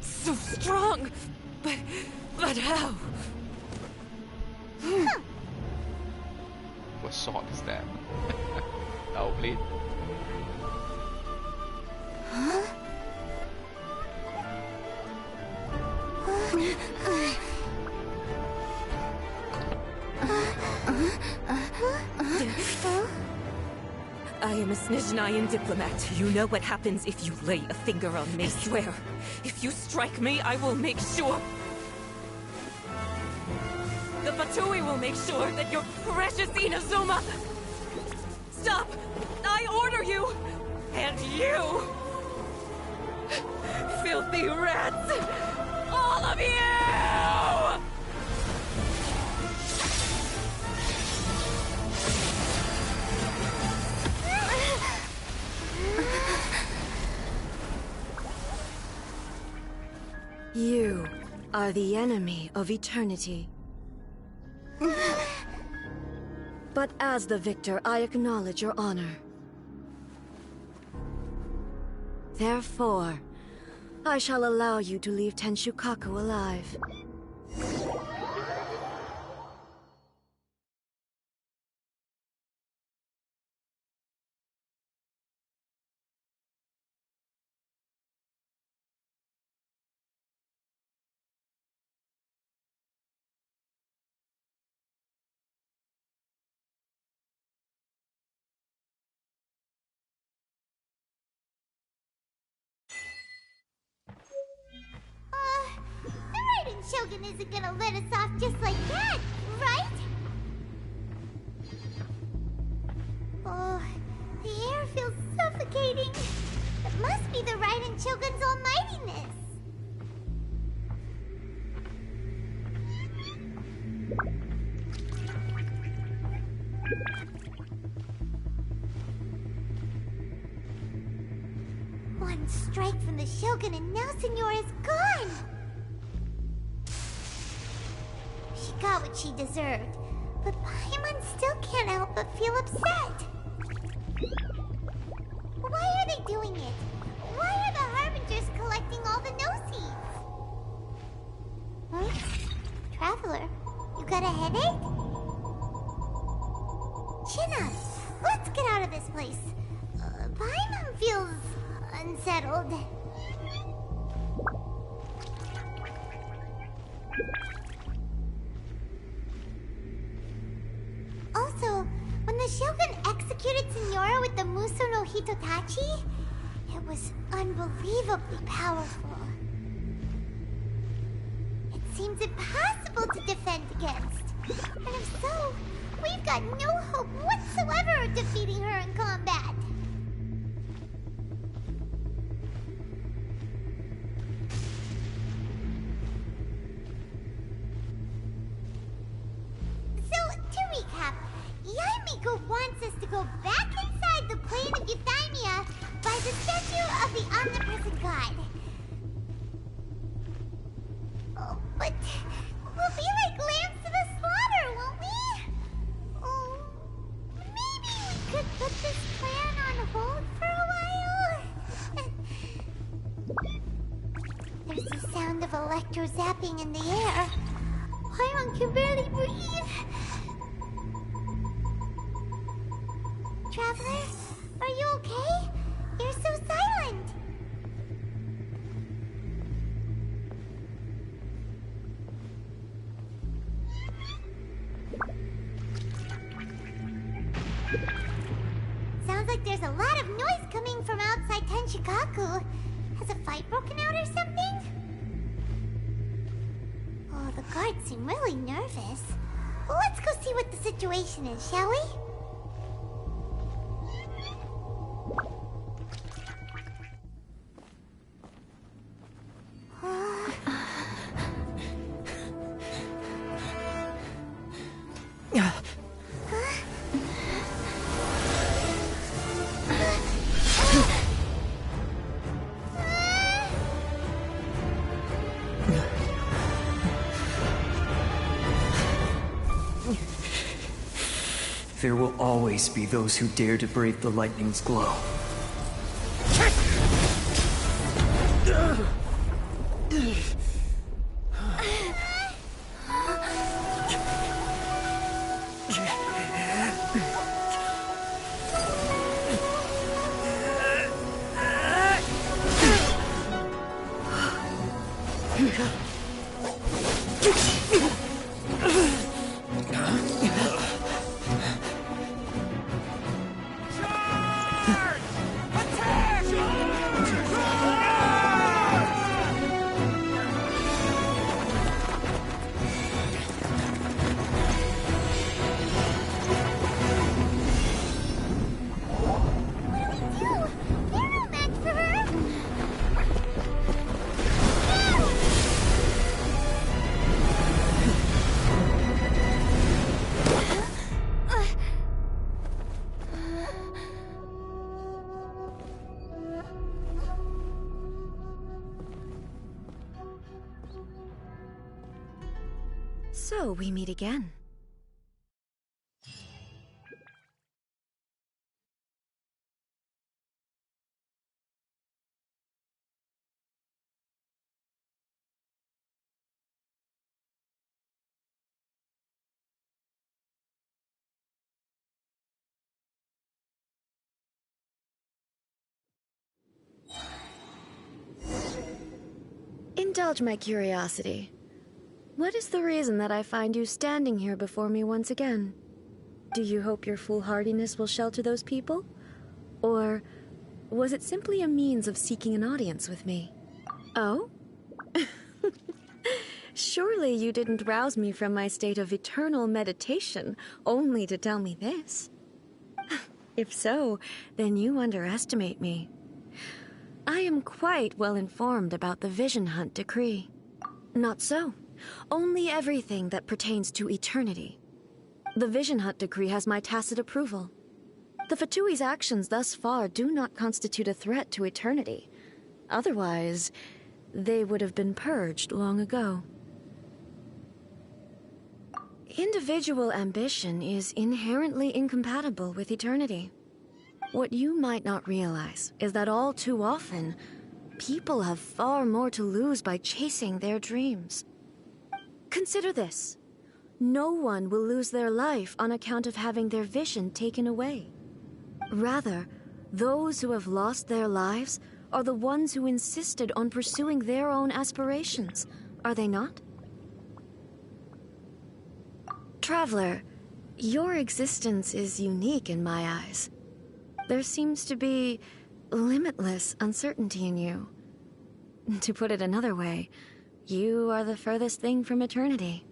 So strong! But how? What sword is that? Oh, bleed. I am a Snezhnayan diplomat. You know what happens if you lay a finger on me. I swear, if you strike me, I will make sure. The Fatui will make sure that your precious Inazuma... Stop! I order you! And you! Filthy rats! All of you! You are the enemy of eternity. But as the victor, I acknowledge your honor. Therefore, I shall allow you to leave Tenshukaku alive. Shogun isn't gonna let us off just like that, right? Oh, the air feels suffocating. It must be the Raiden Shogun's almightiness. One strike from the Shogun and now Senora is gone! She got what she deserved, but Paimon still can't help but feel upset. Why are they doing it? Why are the Harbingers collecting all the no-seeds? Huh? Traveler, you got a headache? Chin up! Let's get out of this place. Paimon feels unsettled. Also, when the Shogun executed Senora with the Muso no Hitotachi, it was unbelievably powerful. It seems impossible to defend against. And if so, we've got no hope whatsoever of defeating her in combat. So, to recap, Yaimiko wants us to go back inside the plane of Euthymia by the statue of the omnipresent god. Oh, but we'll be like lambs to the slaughter, won't we? Oh, maybe we could put this plan on hold for a while? There's the sound of electro zapping in the air. Paimon can barely breathe. Traveler, are you okay? You're so silent. Sounds like there's a lot of noise coming from outside Tenshikaku. Has a fight broken out or something? Oh, the guards seem really nervous. Let's go see what the situation is, shall we? There will always be those who dare to brave the lightning's glow. So, we meet again. Indulge my curiosity. What is the reason that I find you standing here before me once again? Do you hope your foolhardiness will shelter those people? Or was it simply a means of seeking an audience with me? Oh? Sure. Surely you didn't rouse me from my state of eternal meditation only to tell me this. If so, then you underestimate me. I am quite well informed about the Vision Hunt decree. Not so. Only everything that pertains to eternity. The Vision Hunt decree has my tacit approval. The Fatui's actions thus far do not constitute a threat to eternity. Otherwise, they would have been purged long ago. Individual ambition is inherently incompatible with eternity. What you might not realize is that all too often, people have far more to lose by chasing their dreams. Consider this. No one will lose their life on account of having their vision taken away. Rather, those who have lost their lives are the ones who insisted on pursuing their own aspirations, are they not? Traveler, your existence is unique in my eyes. There seems to be limitless uncertainty in you. To put it another way, you are the furthest thing from eternity.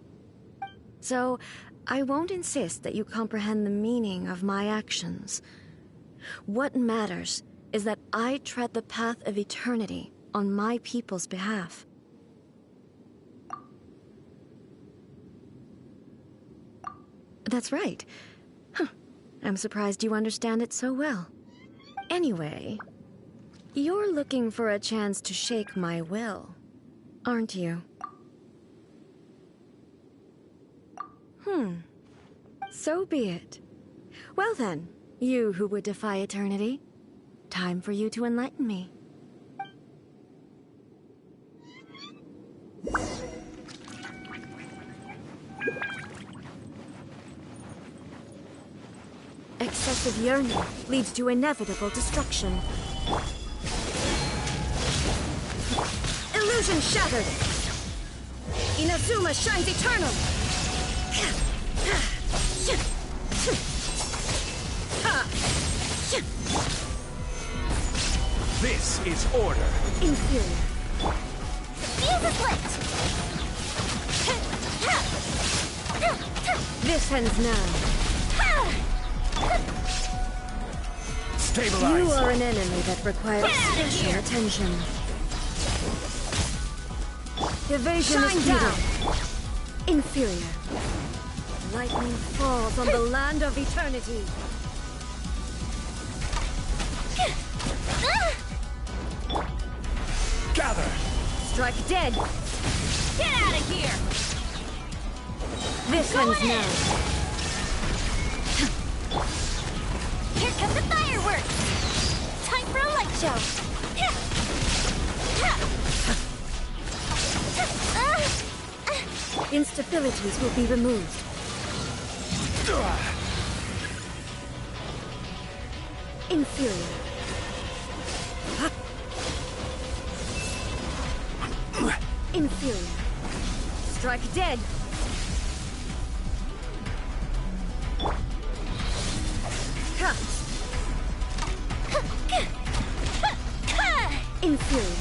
So, I won't insist that you comprehend the meaning of my actions. What matters is that I tread the path of eternity on my people's behalf. That's right. I'm surprised you understand it so well. Anyway, you're looking for a chance to shake my will, aren't you? So be it. Well then, you who would defy eternity, time for you to enlighten me. Excessive yearning leads to inevitable destruction. Illusion shattered! Inazuma shines eternal! This is order. Inferior. Fuse is lit! This ends now. Stabilize. You are an enemy that requires special attention. Evasion is futile. Inferior. Lightning falls on the land of eternity. Gather. Strike dead. Get out of here! This ends now. Here comes the fireworks! Time for a light show! Instabilities will be removed. Inferior. Inferior. Strike dead. Inferior.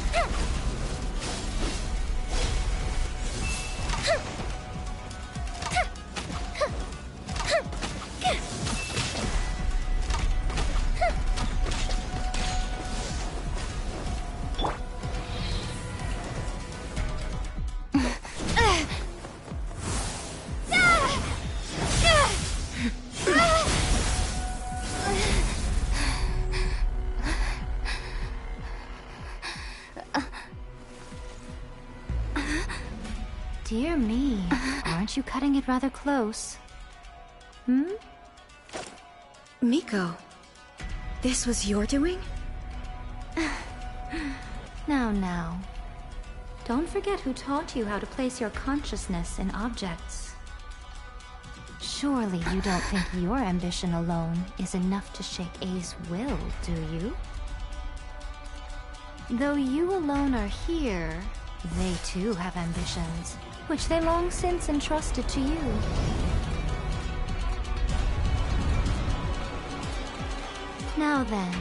Dear me, aren't you cutting it rather close? Miko, this was your doing? Now. Don't forget who taught you how to place your consciousness in objects. Surely you don't think your ambition alone is enough to shake A's will, do you? Though you alone are here, they too have ambitions, which they long since entrusted to you. Now then,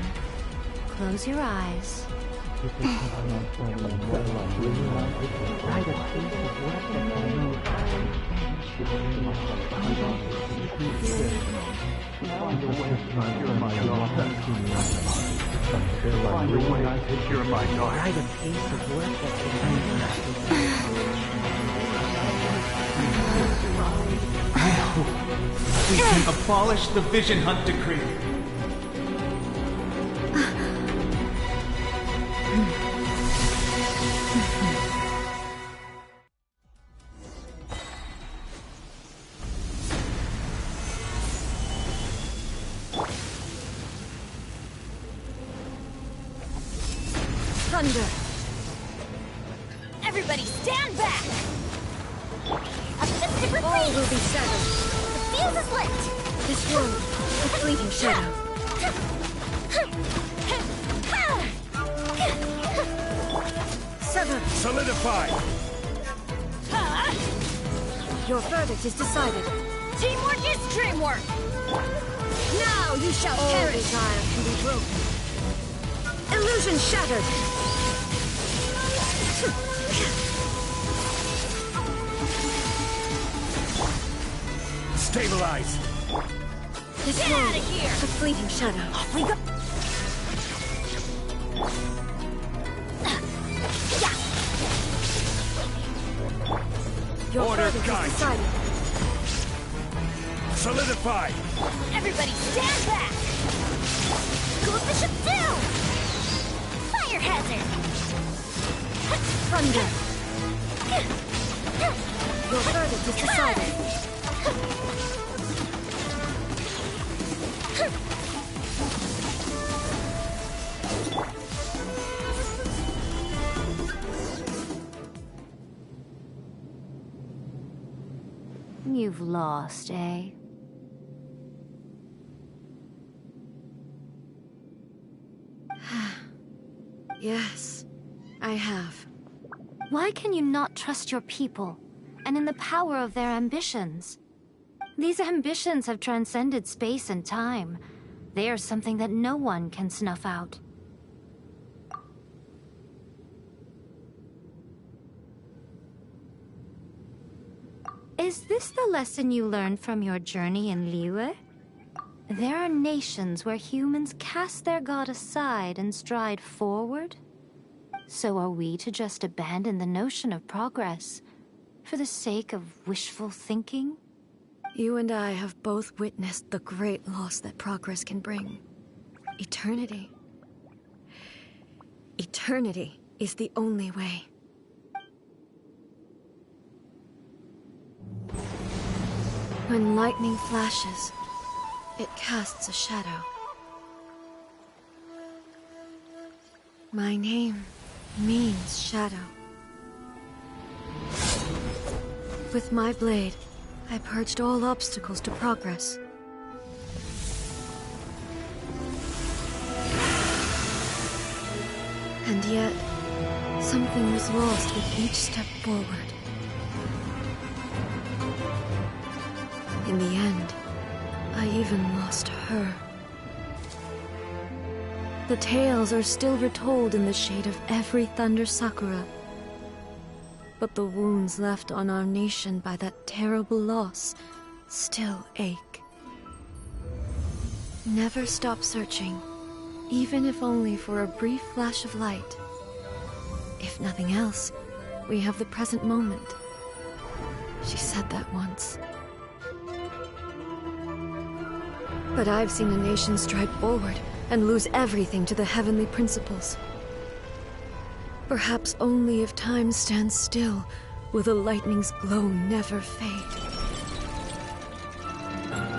close your eyes We can abolish the Vision Hunt Decree. Thunder! Everybody stand back! All will be settled. The fuse is lit! This world, a fleeting shadow. Sever! Solidify! Your verdict is decided. Teamwork is dreamwork! Now you shall All perish! desire can be broken. Illusion shattered! Stabilize! This Get world, out of here! a fleeting shadow. Off we go! Your Order, verdict guide. is decided. Solidify! Everybody stand back! Cool Bishop down! Fire hazard! Thunder! Your verdict is decided. You've lost, eh? Yes, I have. Why can you not trust your people, and in the power of their ambitions? These ambitions have transcended space and time. They are something that no one can snuff out. Is this the lesson you learned from your journey in Liyue? There are nations where humans cast their god aside and stride forward. So are we to just abandon the notion of progress for the sake of wishful thinking? You and I have both witnessed the great loss that progress can bring. Eternity. Eternity is the only way. When lightning flashes, it casts a shadow. My name means shadow. With my blade, I purged all obstacles to progress. And yet, something was lost with each step forward. In the end, I even lost her. The tales are still retold in the shade of every Thunder Sakura. But the wounds left on our nation by that terrible loss still ache. Never stop searching, even if only for a brief flash of light. If nothing else, we have the present moment. She said that once. But I've seen a nation stride forward and lose everything to the heavenly principles. Perhaps only if time stands still will the lightning's glow never fade.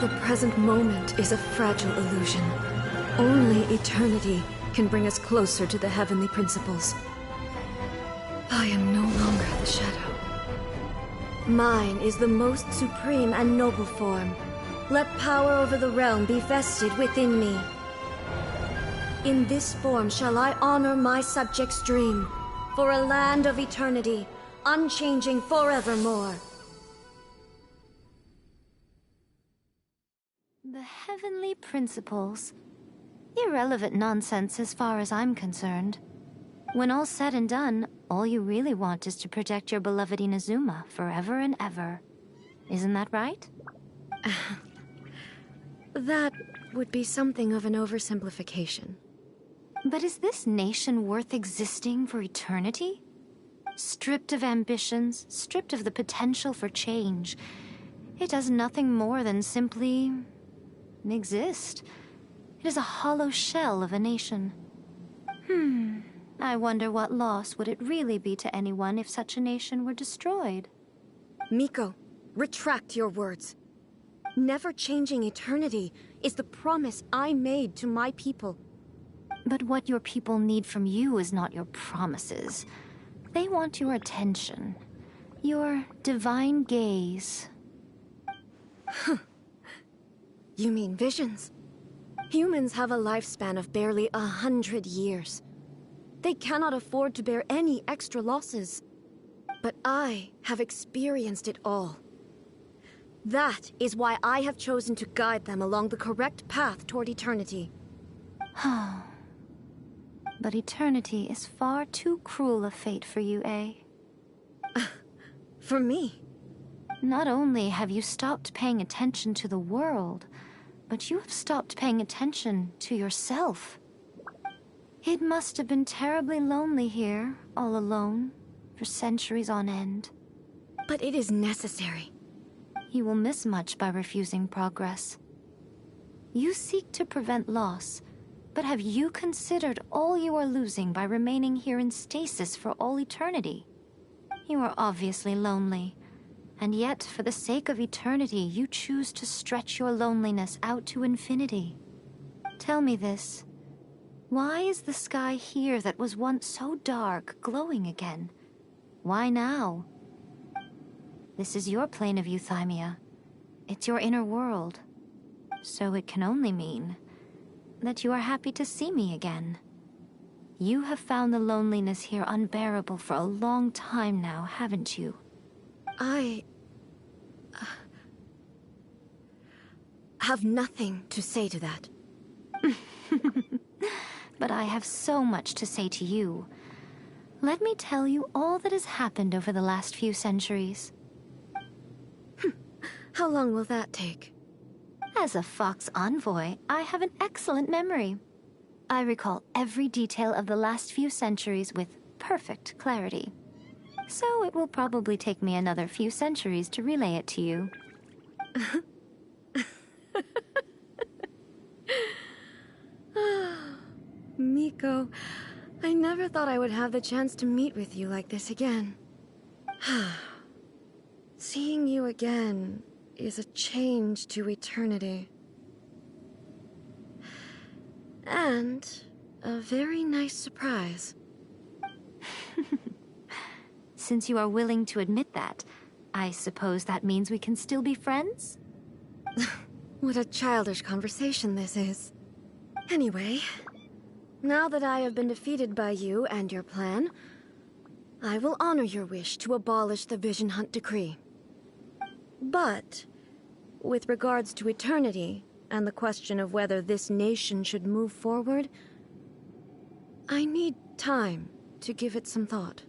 The present moment is a fragile illusion. Only eternity can bring us closer to the heavenly principles. I am no longer the shadow. Mine is the most supreme and noble form. Let power over the realm be vested within me. In this form shall I honor my subjects' dream, for a land of eternity, unchanging forevermore. The heavenly principles. Irrelevant nonsense as far as I'm concerned. When all's said and done, all you really want is to protect your beloved Inazuma forever and ever. Isn't that right? That would be something of an oversimplification. But is this nation worth existing for eternity? Stripped of ambitions, stripped of the potential for change, it does nothing more than simply exist. It is a hollow shell of a nation. I wonder what loss would it really be to anyone if such a nation were destroyed? Miko, retract your words. Never changing eternity is the promise I made to my people. But what your people need from you is not your promises. They want your attention. Your divine gaze. You mean visions? Humans have a lifespan of barely 100 years. They cannot afford to bear any extra losses. But I have experienced it all. That is why I have chosen to guide them along the correct path toward eternity. But eternity is far too cruel a fate for you, eh? For me? Not only have you stopped paying attention to the world, but you have stopped paying attention to yourself. It must have been terribly lonely here, all alone, for centuries on end. But it is necessary. You will miss much by refusing progress. You seek to prevent loss, but have you considered all you are losing by remaining here in stasis for all eternity? You are obviously lonely, and yet for the sake of eternity you choose to stretch your loneliness out to infinity. Tell me this. Why is the sky here that was once so dark glowing again? Why now? This is your plane of euthymia. It's your inner world. So it can only mean that you are happy to see me again. You have found the loneliness here unbearable for a long time now, haven't you? I have nothing to say to that. But I have so much to say to you. Let me tell you all that has happened over the last few centuries. How long will that take? As a Fox envoy, I have an excellent memory. I recall every detail of the last few centuries with perfect clarity. So it will probably take me another few centuries to relay it to you. Miko, I never thought I would have the chance to meet with you like this again. Seeing you again is a change to eternity. And a very nice surprise. Since you are willing to admit that, I suppose that means we can still be friends? What a childish conversation this is. Anyway, now that I have been defeated by you and your plan, I will honor your wish to abolish the Vision Hunt Decree. But, with regards to eternity, and the question of whether this nation should move forward, I need time to give it some thought.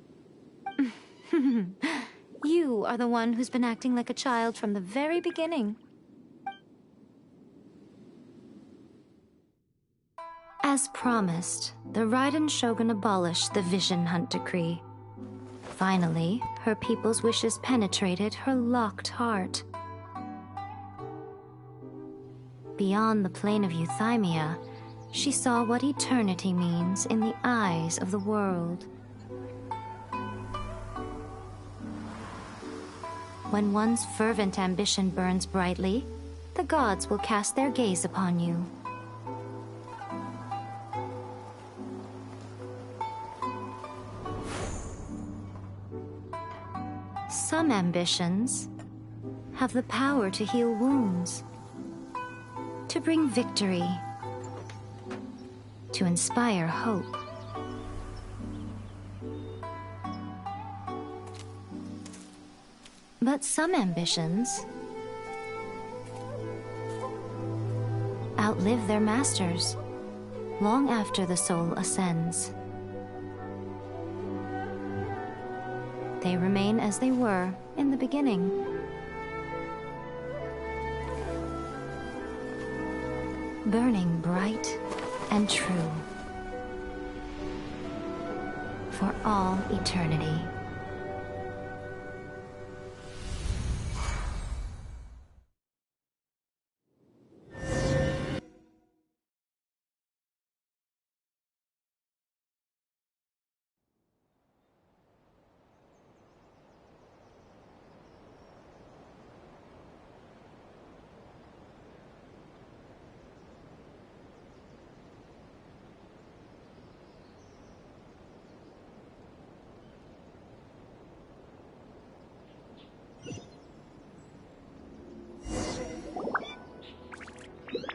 You are the one who's been acting like a child from the very beginning. As promised, the Raiden Shogun abolished the Vision Hunt Decree. Finally, her people's wishes penetrated her locked heart. Beyond the plane of euthymia, she saw what eternity means in the eyes of the world. When one's fervent ambition burns brightly, the gods will cast their gaze upon you. Some ambitions have the power to heal wounds, to bring victory, to inspire hope. But some ambitions outlive their masters long after the soul ascends. They remain as they were in the beginning. Burning bright and true. For all eternity.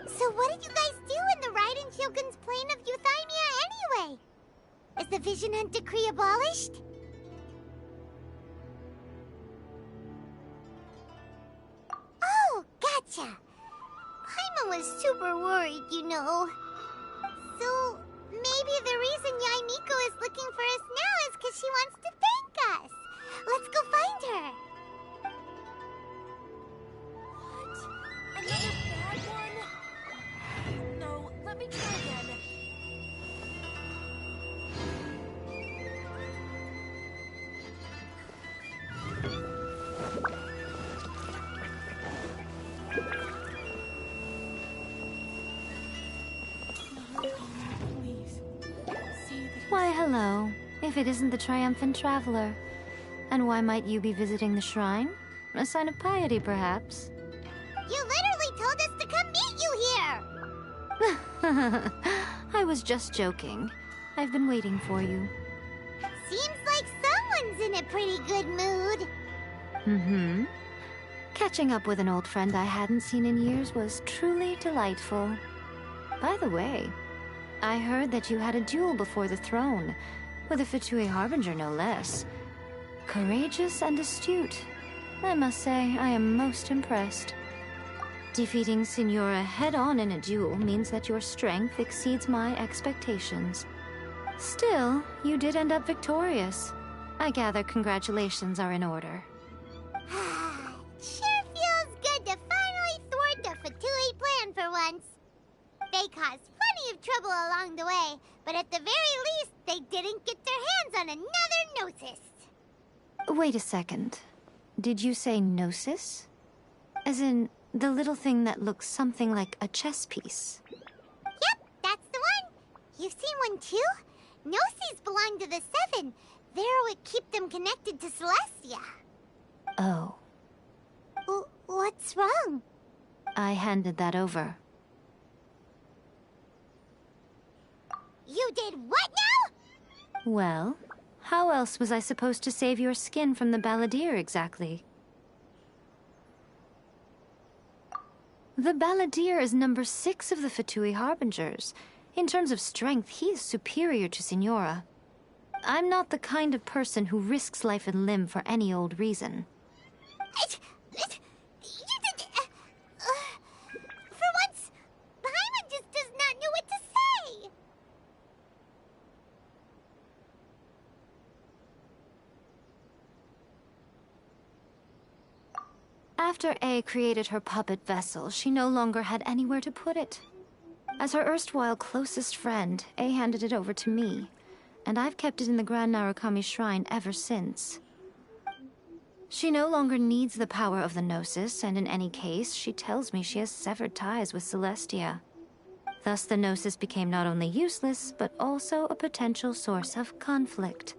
So what did you guys do in the Raiden Shogun's plane of Euthymia anyway? Is the Vision Hunt decree abolished? Oh, gotcha. Paimon was super worried, you know. So maybe the reason Yaimiko is looking for us now is because she wants to thank us. Let's go find her. Another bad one? No, let me try again. Why, hello. If it isn't the triumphant traveler. And why might you be visiting the shrine? A sign of piety, perhaps? You literally told us to come meet you here! I was just joking. I've been waiting for you. Seems like someone's in a pretty good mood. Mm-hmm. Catching up with an old friend I hadn't seen in years was truly delightful. By the way, I heard that you had a duel before the throne, with a Fatui Harbinger no less. Courageous and astute. I must say, I am most impressed. Defeating Signora head-on in a duel means that your strength exceeds my expectations. Still, you did end up victorious. I gather congratulations are in order. Sure feels good to finally thwart the Fatui plan for once. They caused plenty of trouble along the way, but at the very least, they didn't get their hands on another Gnosis. Wait a second. Did you say Gnosis? As in, the little thing that looks something like a chess piece? Yep, that's the one. You've seen one too? Gnosis belong to the Seven. They're what keep them connected to Celestia. Oh. What's wrong? I handed that over. You did what now? Well, how else was I supposed to save your skin from the Balladeer exactly? The Balladeer is number 6 of the Fatui Harbingers. In terms of strength, he is superior to Signora. I'm not the kind of person who risks life and limb for any old reason. For once, Paimon just does not know what to say. After A created her puppet vessel, she no longer had anywhere to put it. As her erstwhile closest friend, A handed it over to me, and I've kept it in the Grand Narukami Shrine ever since. She no longer needs the power of the Gnosis, and in any case, she tells me she has severed ties with Celestia. Thus the Gnosis became not only useless, but also a potential source of conflict.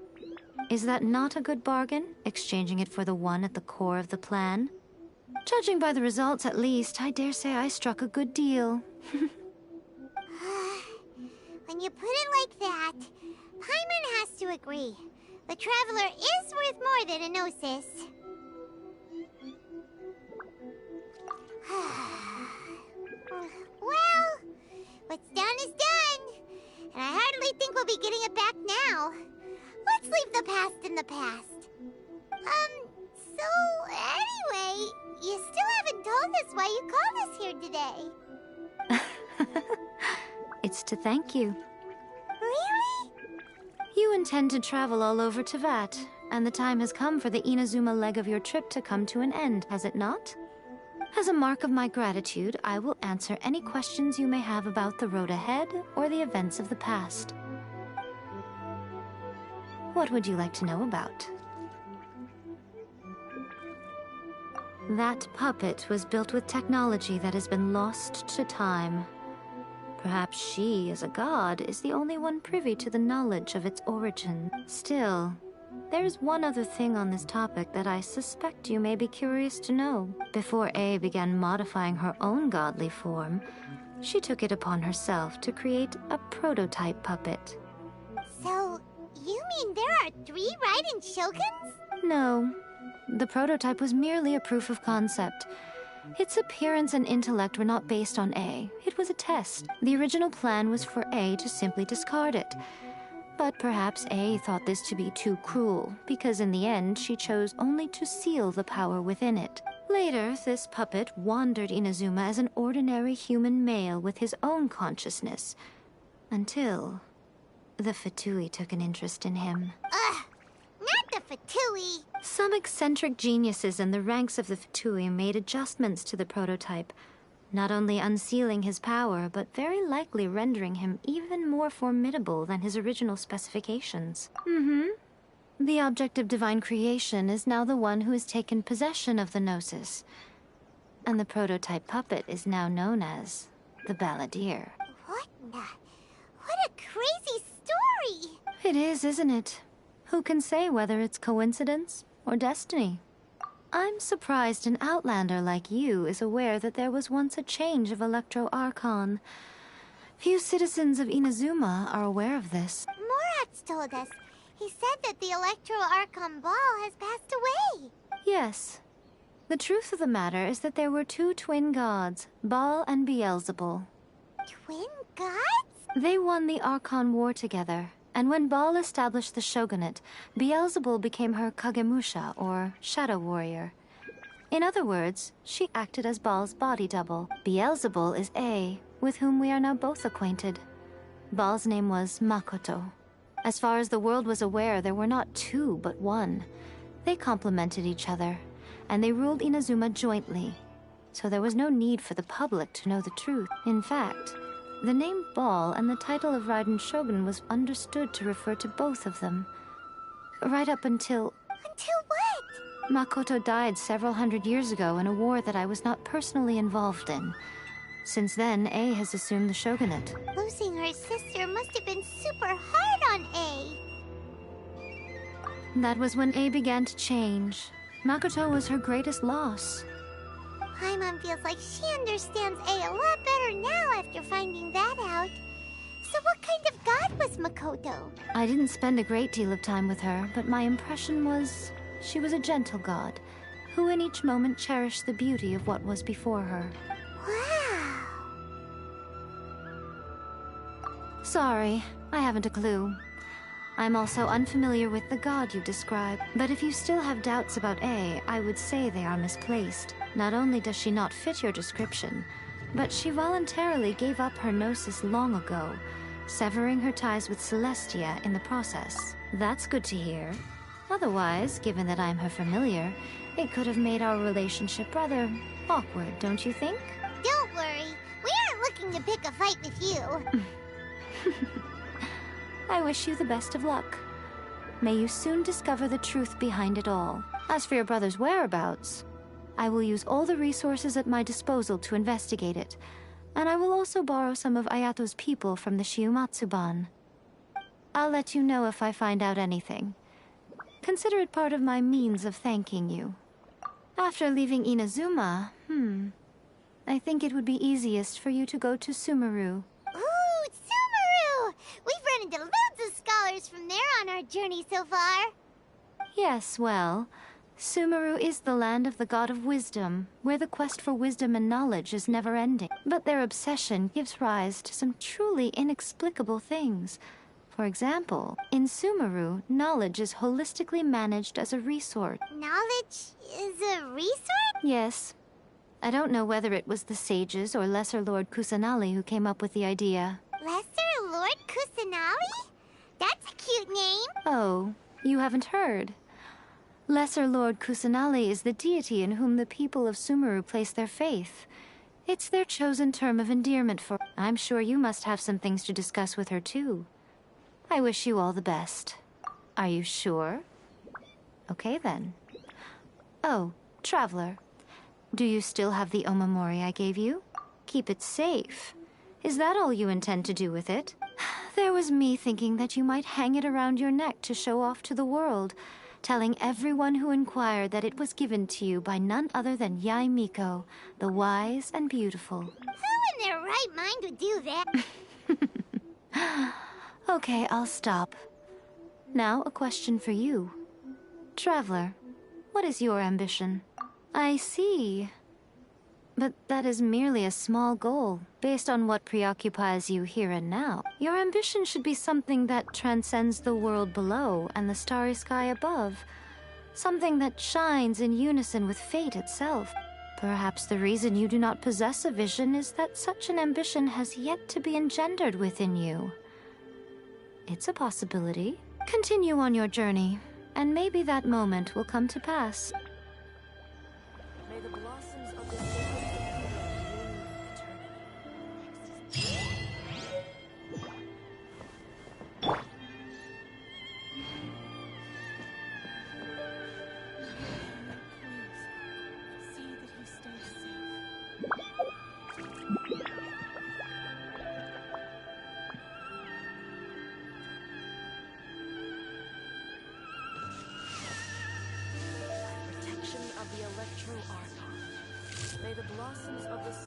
Is that not a good bargain, exchanging it for the one at the core of the plan? Judging by the results, at least, I dare say I struck a good deal. When you put it like that, Paimon has to agree. The Traveler is worth more than a Gnosis. Well, what's done is done. And I hardly think we'll be getting it back now. Let's leave the past in the past. So anyway, you still haven't told us why you called us here today. It's to thank you. Really? You intend to travel all over Teyvat, and the time has come for the Inazuma leg of your trip to come to an end, has it not? As a mark of my gratitude, I will answer any questions you may have about the road ahead or the events of the past. What would you like to know about? That puppet was built with technology that has been lost to time. Perhaps she, as a god, is the only one privy to the knowledge of its origin. Still, there's one other thing on this topic that I suspect you may be curious to know. Before A began modifying her own godly form, she took it upon herself to create a prototype puppet. So, you mean there are 3 Raiden Shoguns? No. The prototype was merely a proof of concept. Its appearance and intellect were not based on A. It was a test. The original plan was for A to simply discard it. But perhaps A thought this to be too cruel, because in the end she chose only to seal the power within it. Later, this puppet wandered Inazuma as an ordinary human male with his own consciousness, until the Fatui took an interest in him. Ugh! Not the Fatui! Some eccentric geniuses in the ranks of the Fatui made adjustments to the prototype, not only unsealing his power, but very likely rendering him even more formidable than his original specifications. The object of divine creation is now the one who has taken possession of the Gnosis, and the prototype puppet is now known as the Balladeer. What a crazy story! It is, isn't it? Who can say whether it's coincidence or destiny? I'm surprised an outlander like you is aware that there was once a change of Electro Archon. Few citizens of Inazuma are aware of this. Moratz told us. He said that the Electro Archon Ball has passed away. Yes. The truth of the matter is that there were 2 twin gods, Baal and Beelzebul. Twin gods? They won the Archon War together, and when Baal established the shogunate, Beelzebul became her Kagemusha, or shadow warrior. In other words, she acted as Baal's body double. Beelzebul is A, with whom we are now both acquainted. Baal's name was Makoto. As far as the world was aware, there were not 2, but 1. They complemented each other, and they ruled Inazuma jointly, so there was no need for the public to know the truth. In fact, the name Baal and the title of Raiden Shogun was understood to refer to both of them. Right up until... Until what? Makoto died several hundred years ago in a war that I was not personally involved in. Since then, A has assumed the shogunate. Losing her sister must have been super hard on A. That was when A began to change. Makoto was her greatest loss. Paimon feels like she understands A a lot better now after finding that out. So what kind of god was Makoto? I didn't spend a great deal of time with her, but my impression was she was a gentle god, who in each moment cherished the beauty of what was before her. Wow. Sorry, I haven't a clue. I'm also unfamiliar with the god you describe, but if you still have doubts about A, I would say they are misplaced. Not only does she not fit your description, but she voluntarily gave up her gnosis long ago, severing her ties with Celestia in the process. That's good to hear. Otherwise, given that I'm her familiar, it could have made our relationship rather awkward, don't you think? Don't worry, we aren't looking to pick a fight with you. I wish you the best of luck. May you soon discover the truth behind it all. As for your brother's whereabouts, I will use all the resources at my disposal to investigate it, and I will also borrow some of Ayato's people from the Shiumatsuban. I'll let you know if I find out anything. Consider it part of my means of thanking you. After leaving Inazuma, I think it would be easiest for you to go to Sumeru. Ooh, Sumeru! We've run into loads of scholars from there on our journey so far. Yes, well, Sumeru is the land of the god of wisdom, where the quest for wisdom and knowledge is never-ending. But their obsession gives rise to some truly inexplicable things. For example, in Sumeru, knowledge is holistically managed as a resort. Knowledge is a resort? Yes. I don't know whether it was the sages or Lesser Lord Kusanali who came up with the idea. Lesser Lord Kusanali? That's a cute name. Oh, you haven't heard. Lesser Lord Kusanali is the deity in whom the people of Sumeru place their faith. It's their chosen term of endearment for... I'm sure you must have some things to discuss with her, too. I wish you all the best. Are you sure? Okay, then. Oh, Traveler. Do you still have the Omamori I gave you? Keep it safe. Is that all you intend to do with it? There was me thinking that you might hang it around your neck to show off to the world, telling everyone who inquired that it was given to you by none other than Yae Miko, the wise and beautiful. Who in their right mind would do that? Okay, I'll stop. Now, a question for you. Traveler, what is your ambition? I see. But that is merely a small goal, based on what preoccupies you here and now. Your ambition should be something that transcends the world below and the starry sky above. Something that shines in unison with fate itself. Perhaps the reason you do not possess a vision is that such an ambition has yet to be engendered within you. It's a possibility. Continue on your journey, and maybe that moment will come to pass. May the blossoms of the sacred May the blossoms of the